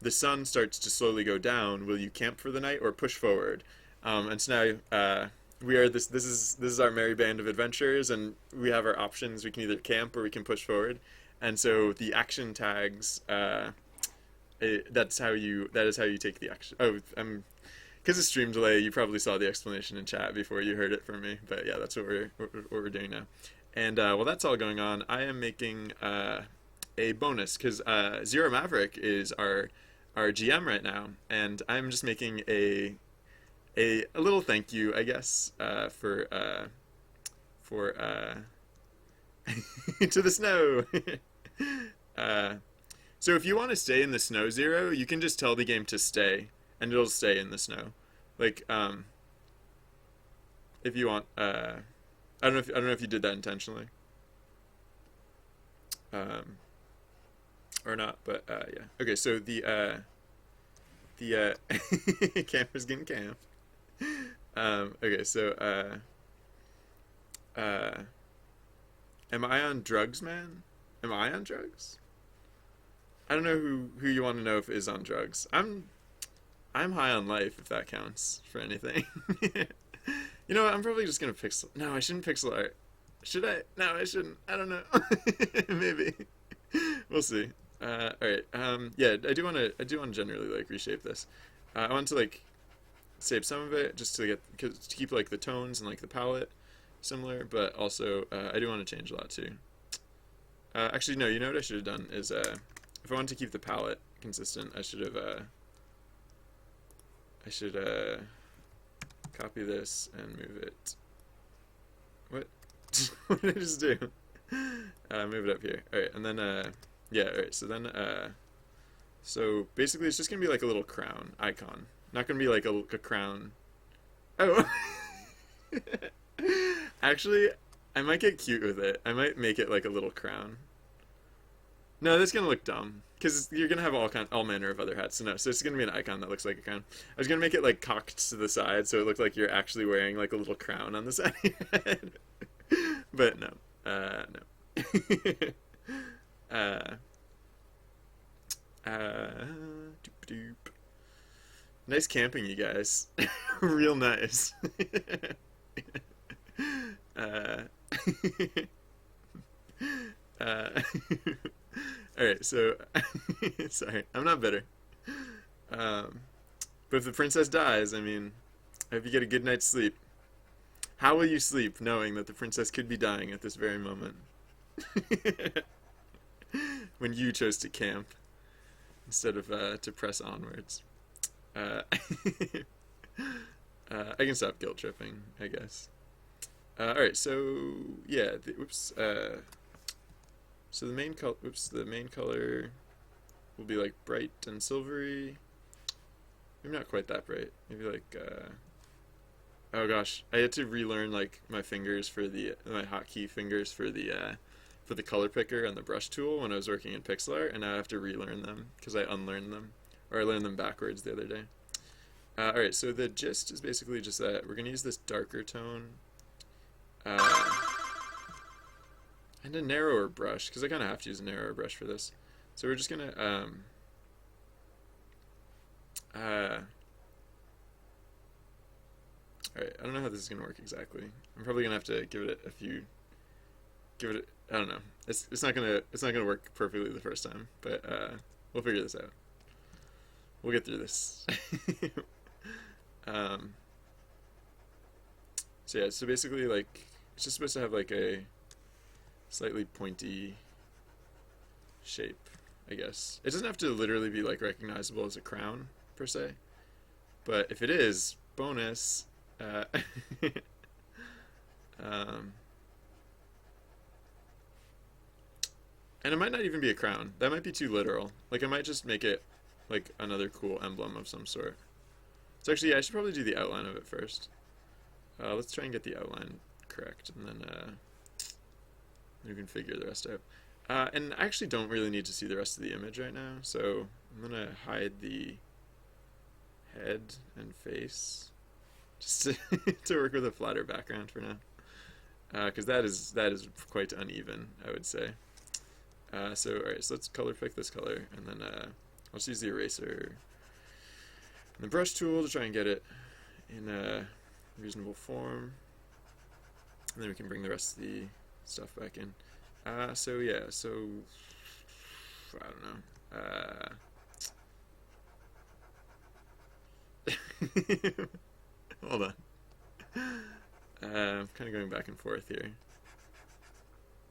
The sun starts to slowly go down. Will you camp for the night or push forward? And so now we are this is our merry band of adventurers, and we have our options. We can either camp or we can push forward. And so the action tags, that is how you take the action. Oh, because of stream delay, you probably saw the explanation in chat before you heard it from me. But yeah, that's what we're doing now. And while that's all going on, I am making a bonus because Zero Maverick is our GM right now, and I'm just making a little thank you, I guess, for to the snow. uh, so if you want to stay in the snow, Zero, you can just tell the game to stay, and it'll stay in the snow. Like if you want, I don't know if you did that intentionally, or not, but yeah. Okay, so the camper's getting camped. Okay, so am I on drugs, man? Am I on drugs? I don't know who you want to know if is on drugs. I'm high on life, if that counts for anything. You know what? I'm probably just gonna pixel. No, I shouldn't pixel art. Should I? No, I shouldn't. I don't know. Maybe. We'll see. All right. Yeah, I do want to generally like reshape this. I want to like save some of it just to to keep like the tones and like the palette similar, but also I do want to change a lot too. Actually, no. You know what I should have done is if I wanted to keep the palette consistent, I should copy this and move it. What? What did I just do? Move it up here. All right, and then yeah. All right. So then so basically it's just gonna be like a little crown icon. Not gonna be like a crown. Oh. Actually, I might get cute with it. I might make it like a little crown. No, that's gonna look dumb because you're gonna have all manner of other hats. So no, so it's gonna be an icon that looks like a crown. I was gonna make it like cocked to the side, so it looked like you're actually wearing like a little crown on the side of your head. But no, no. Doop doop. Nice camping, you guys. Real nice. uh, uh, all right, so sorry, I'm not bitter. But if the princess dies, I mean, I hope you get a good night's sleep. How will you sleep knowing that the princess could be dying at this very moment? When you chose to camp instead of to press onwards. I can stop guilt tripping, I guess. Alright, so yeah, so the main color will be like bright and silvery. Maybe not quite that bright. Maybe like oh gosh, I had to relearn like my fingers for my hotkey fingers for the color picker and the brush tool when I was working in pixel art, and now I have to relearn them because I unlearned them, or I learned them backwards the other day. Alright, so the gist is basically just that we're going to use this darker tone and a narrower brush, because I kind of have to use a narrower brush for this. So we're just going to, All right, I don't know how this is gonna work exactly. I'm probably gonna have to give it a few. Give it. I don't know. It's not gonna work perfectly the first time, but we'll figure this out. We'll get through this. um, so yeah, so basically like it's just supposed to have like a slightly pointy shape, I guess. It doesn't have to literally be like recognizable as a crown per se, but if it is, bonus. Uh, um, and it might not even be a crown. That might be too literal. Like I might just make it like another cool emblem of some sort. So actually, yeah, I should probably do the outline of it first. Let's try and get the outline correct, and then we can figure the rest out. And I actually don't really need to see the rest of the image right now, so I'm gonna hide the head and face just to, to work with a flatter background for now, because that is quite uneven, I would say. So alright, so let's color pick this color, and then I'll just use the eraser and the brush tool to try and get it in a reasonable form, and then we can bring the rest of the stuff back in. So yeah, so I don't know. Hold on. I'm kind of going back and forth here.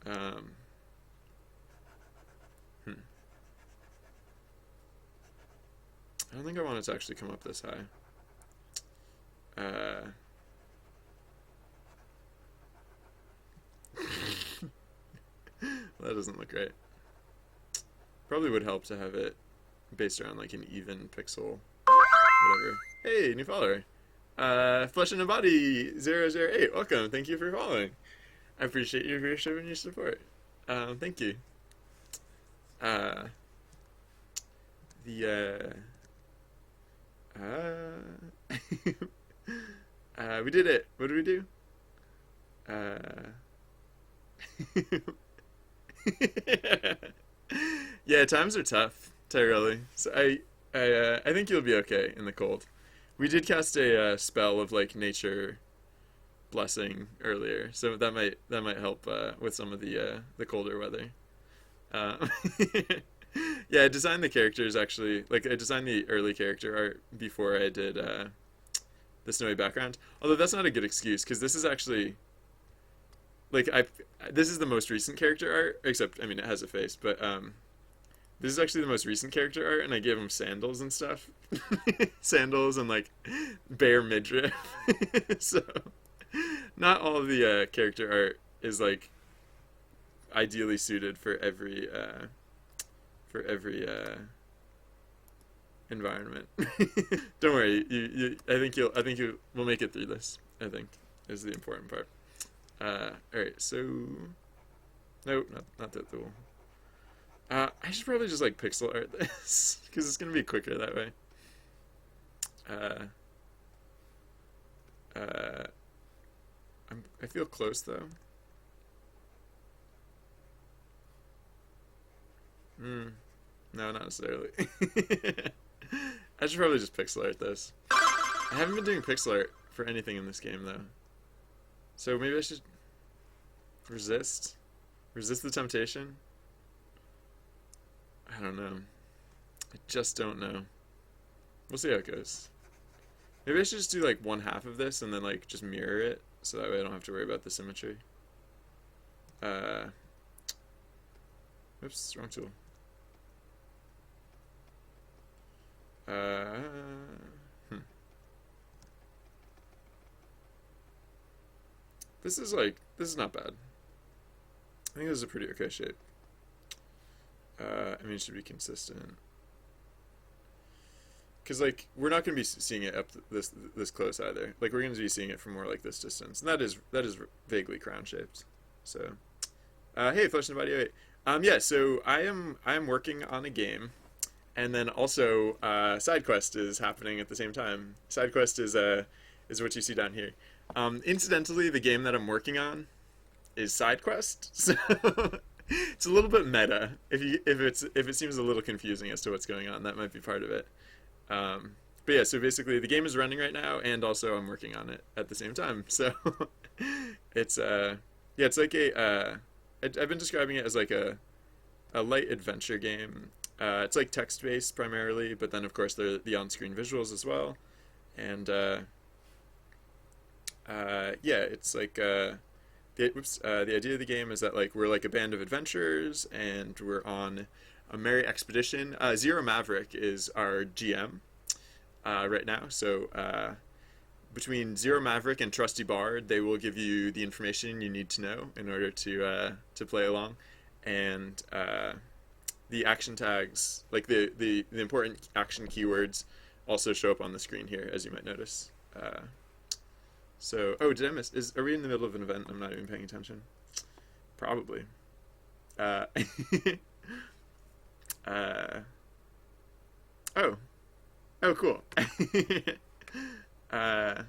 I don't think I want it to actually come up this high. That doesn't look right. Probably would help to have it based around like an even pixel, whatever. Hey, new follower. Flesh and a Body 008. Welcome. Thank you for following. I appreciate your viewership and your support. Thank you. We did it. What did we do? Yeah, times are tough, Tyrelli. So I think you'll be okay in the cold. We did cast a spell of like nature blessing earlier, so that might help with some of the colder weather. Uh, yeah, I designed the characters actually. Like I designed the early character art before I did the snowy background. Although that's not a good excuse because this is actually like this is the most recent character art. Except I mean it has a face, but this is actually the most recent character art, and I gave him sandals and stuff, sandals and like bare midriff. So not all of the character art is like ideally suited for every environment. Don't worry, I think you will make it through this. I think is the important part. All right, so no, not that tool. I should probably just like pixel art this because it's gonna be quicker that way. I feel close though. No, not necessarily. I should probably just pixel art this. I haven't been doing pixel art for anything in this game though. So maybe I should resist the temptation. I don't know. I just don't know. We'll see how it goes. Maybe I should just do like one half of this and then like just mirror it so that way I don't have to worry about the symmetry. Oops, wrong tool. This is not bad. I think this is a pretty okay shape. I mean, it should be consistent. Because, like, we're not going to be seeing it up this close either. Like, we're going to be seeing it from more like this distance. And that is vaguely crown shaped. So, hey, Flesh and Body 08. Yeah, so I am working on a game. And then also, side quest is happening at the same time. Side quest is what you see down here. Incidentally, the game that I'm working on is side quest. So it's a little bit meta. If it seems a little confusing as to what's going on, that might be part of it. but yeah, so basically the game is running right now, and also I'm working on it at the same time. So it's yeah, it's like I've been describing it as like a light adventure game. It's like text based primarily, but then of course there are the on screen visuals as well. And yeah, it's like the idea of the game is that like we're like a band of adventurers, and we're on a merry expedition. Zero Maverick is our GM right now. So between Zero Maverick and Trusty Bard, they will give you the information you need to know in order to play along, and the action tags, like the important action keywords, also show up on the screen here, as you might notice. So, oh, did I miss? Are we in the middle of an event? I'm not even paying attention. Probably. Uh, uh, oh, oh, cool. uh,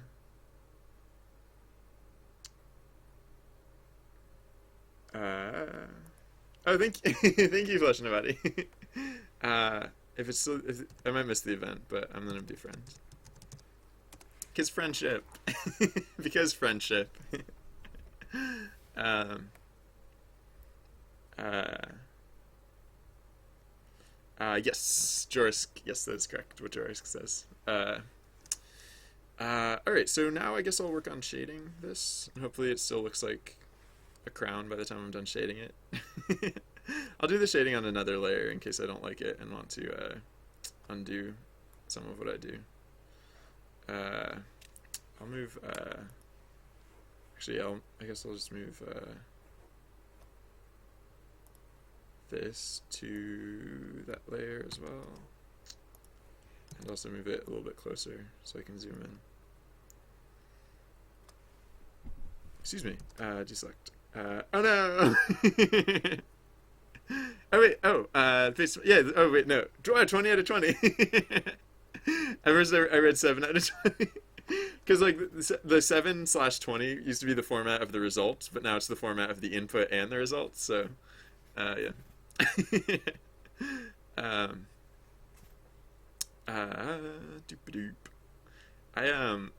uh, oh, thank you, thank you, Flesh Nobody. If it's still, if, I might miss the event, but I'm gonna be friends. Because friendship. Because friendship. um, uh, yes, Jorisk. Yes, that is correct. What Jorisk says. All right. So now I guess I'll work on shading this, and hopefully it still looks like a crown by the time I'm done shading it. I'll do the shading on another layer in case I don't like it and want to undo some of what I do. I'll move. Actually, I guess I'll just move this to that layer as well, and also move it a little bit closer so I can zoom in. Excuse me. Deselect. Oh no! Oh wait. Oh. Yeah. Oh wait. No. 20 out of 20. At first, I read 7 out of 20. Because like the 7/20 used to be the format of the results, but now it's the format of the input and the results. So, yeah. Doop-a-doop. I'm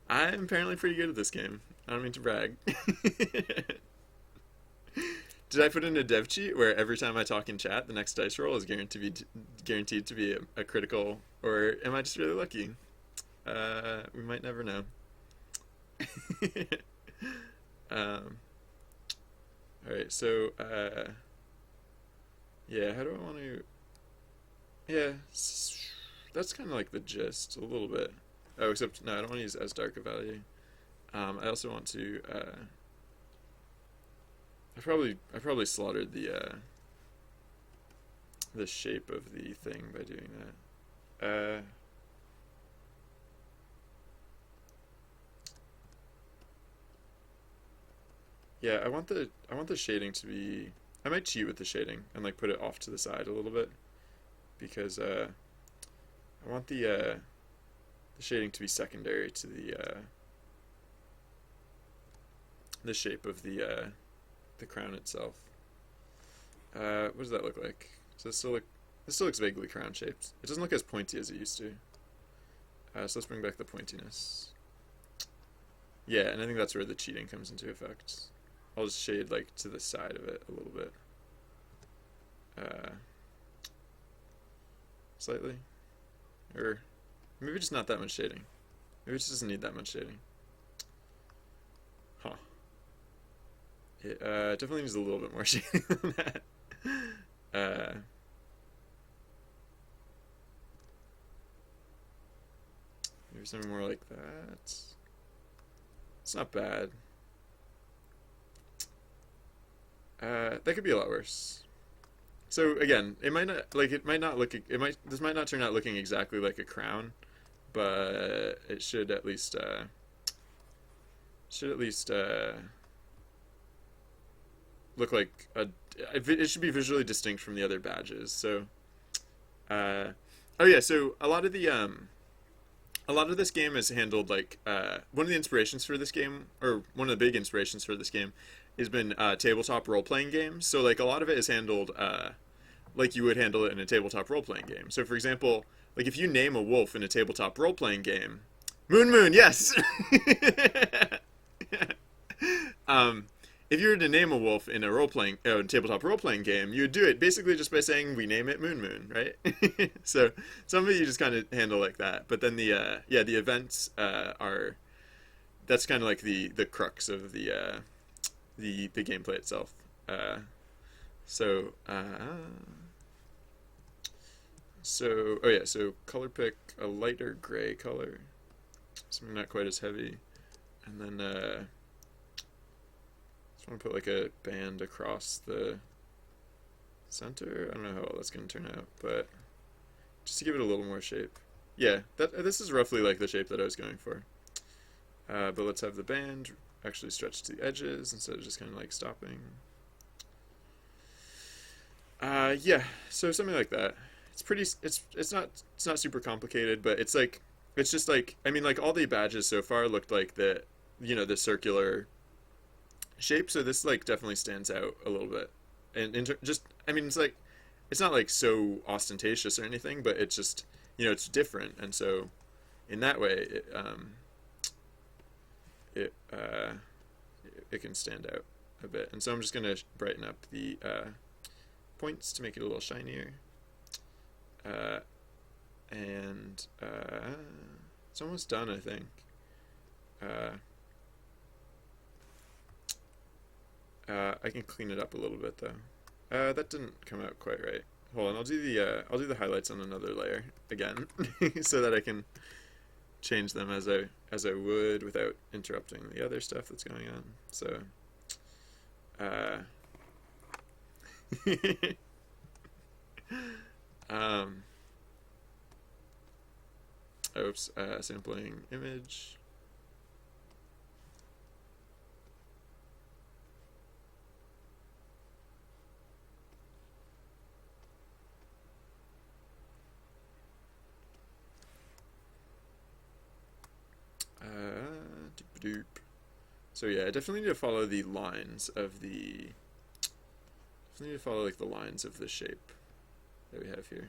apparently pretty good at this game. I don't mean to brag. Did I put in a dev cheat where every time I talk in chat, the next dice roll is guaranteed to be a critical, or am I just really lucky? We might never know. All right, so yeah, how do I want to? Yeah, that's kind of like the gist a little bit. Oh, except no, I don't want to use as dark a value. I also want to. I probably slaughtered the shape of the thing by doing that. Yeah, I want the shading to be. I might cheat with the shading and like put it off to the side a little bit, because I want the shading to be secondary to the shape of the crown itself. What does that look like? So this still looks vaguely crown shaped. It doesn't look as pointy as it used to. So let's bring back the pointiness. Yeah, and I think that's where the cheating comes into effect. I'll just shade like to the side of it a little bit. Slightly. Or maybe just not that much shading. Maybe it just doesn't need that much shading. Huh. It definitely needs a little bit more shading than that. Maybe something more like that. It's not bad. That could be a lot worse. So again, this might not turn out looking exactly like a crown, but it should at least look like it should be visually distinct from the other badges. So, oh yeah, so a lot of this game is handled like one of the inspirations for this game, or one of the big inspirations for this game, has been tabletop role-playing games. So like a lot of it is handled like you would handle it in a tabletop role-playing game. So for example, like if you name a wolf in a tabletop role-playing game, Moon Moon, yes. um, if you were to name a wolf in a tabletop role-playing game, you would do it basically just by saying we name it Moon Moon, right? So some of it you just kind of handle like that, but then the events are that's kind of like the crux of the gameplay itself. Uh, so oh yeah, so color pick a lighter gray color, something not quite as heavy, and then just want to put like a band across the center. I don't know how well that's going to turn out, but just to give it a little more shape. Yeah, this is roughly like the shape that I was going for. But let's have the band actually stretch to the edges instead of just kind of like stopping. Yeah, so something like that. It's pretty. It's not super complicated, but it's just like, I mean, like all the badges so far looked like the circular shape. So this like definitely stands out a little bit, and just I mean it's not like so ostentatious or anything, but it's just it's different, and so in that way it it can stand out a bit. And so I'm just gonna brighten up the points to make it a little shinier. And it's almost done, I think. I can clean it up a little bit though. That didn't come out quite right. Hold on, I'll do the highlights on another layer again, so that I can change them as I would without interrupting the other stuff that's going on. So, oops, sampling image. Doop. So yeah, I definitely need to follow the lines of the. Definitely need to follow like the lines of the shape that we have here,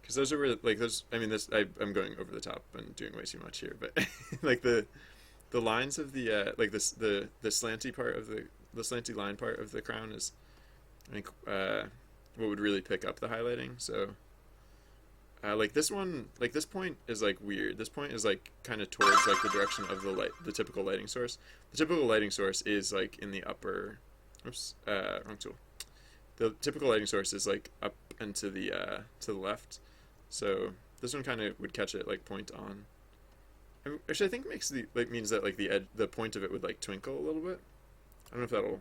because those are where like those. I mean, I'm going over the top and doing way too much here, but like the lines of the like this the slanty part of the slanty line part of the crown is, I think, what would really pick up the highlighting. So. Like this one, like this point is like weird. This point is like kind of towards like the direction of the typical lighting source. The typical lighting source is like in the upper. Oops, wrong tool. The typical lighting source is like up and to the left. So this one kind of would catch it like point on. Actually, I think makes means that like the point of it would like twinkle a little bit. I don't know if that'll.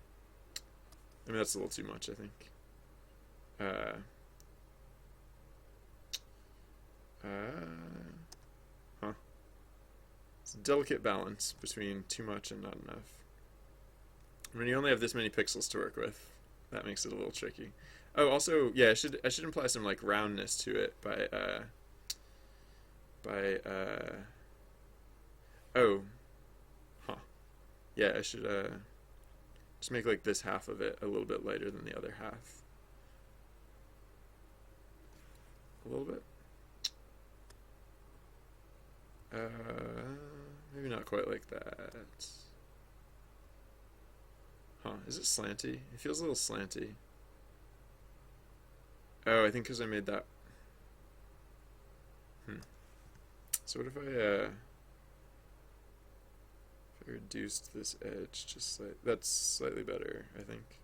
I mean, that's a little too much, I think. Huh. It's a delicate balance between too much and not enough. When you only have this many pixels to work with, that makes it a little tricky. Oh, also, yeah, I should imply some like roundness to it oh, huh. Yeah, I should just make like this half of it a little bit lighter than the other half. A little bit. Maybe not quite like that. Huh, is it slanty? It feels a little slanty. Oh, I think because I made that. So what if I reduced this edge just slightly? That's slightly better, I think.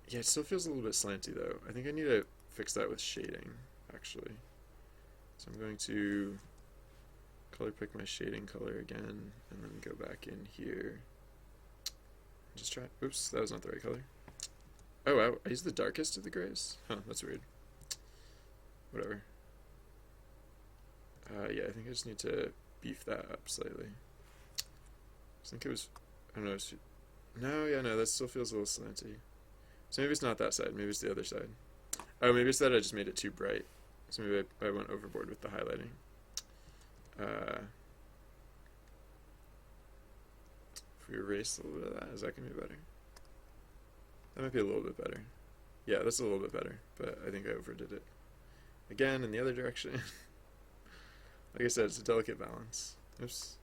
Yeah, it still feels a little bit slanty though. I think I need to fix that with shading, actually. So I'm going to color pick my shading color again, and then go back in here. Just try. Oops, that was not the right color. Oh, I used the darkest of the grays? Huh, that's weird. Whatever. Yeah, I think I just need to beef that up slightly. I think it was. I don't know. No, that still feels a little slanty. So maybe it's not that side. Maybe it's the other side. Oh, maybe it's that I just made it too bright. So maybe I went overboard with the highlighting. If we erase a little bit of that, is that going to be better? That might be a little bit better. Yeah, that's a little bit better, but I think I overdid it. Again, in the other direction. Like I said, it's a delicate balance. Oops.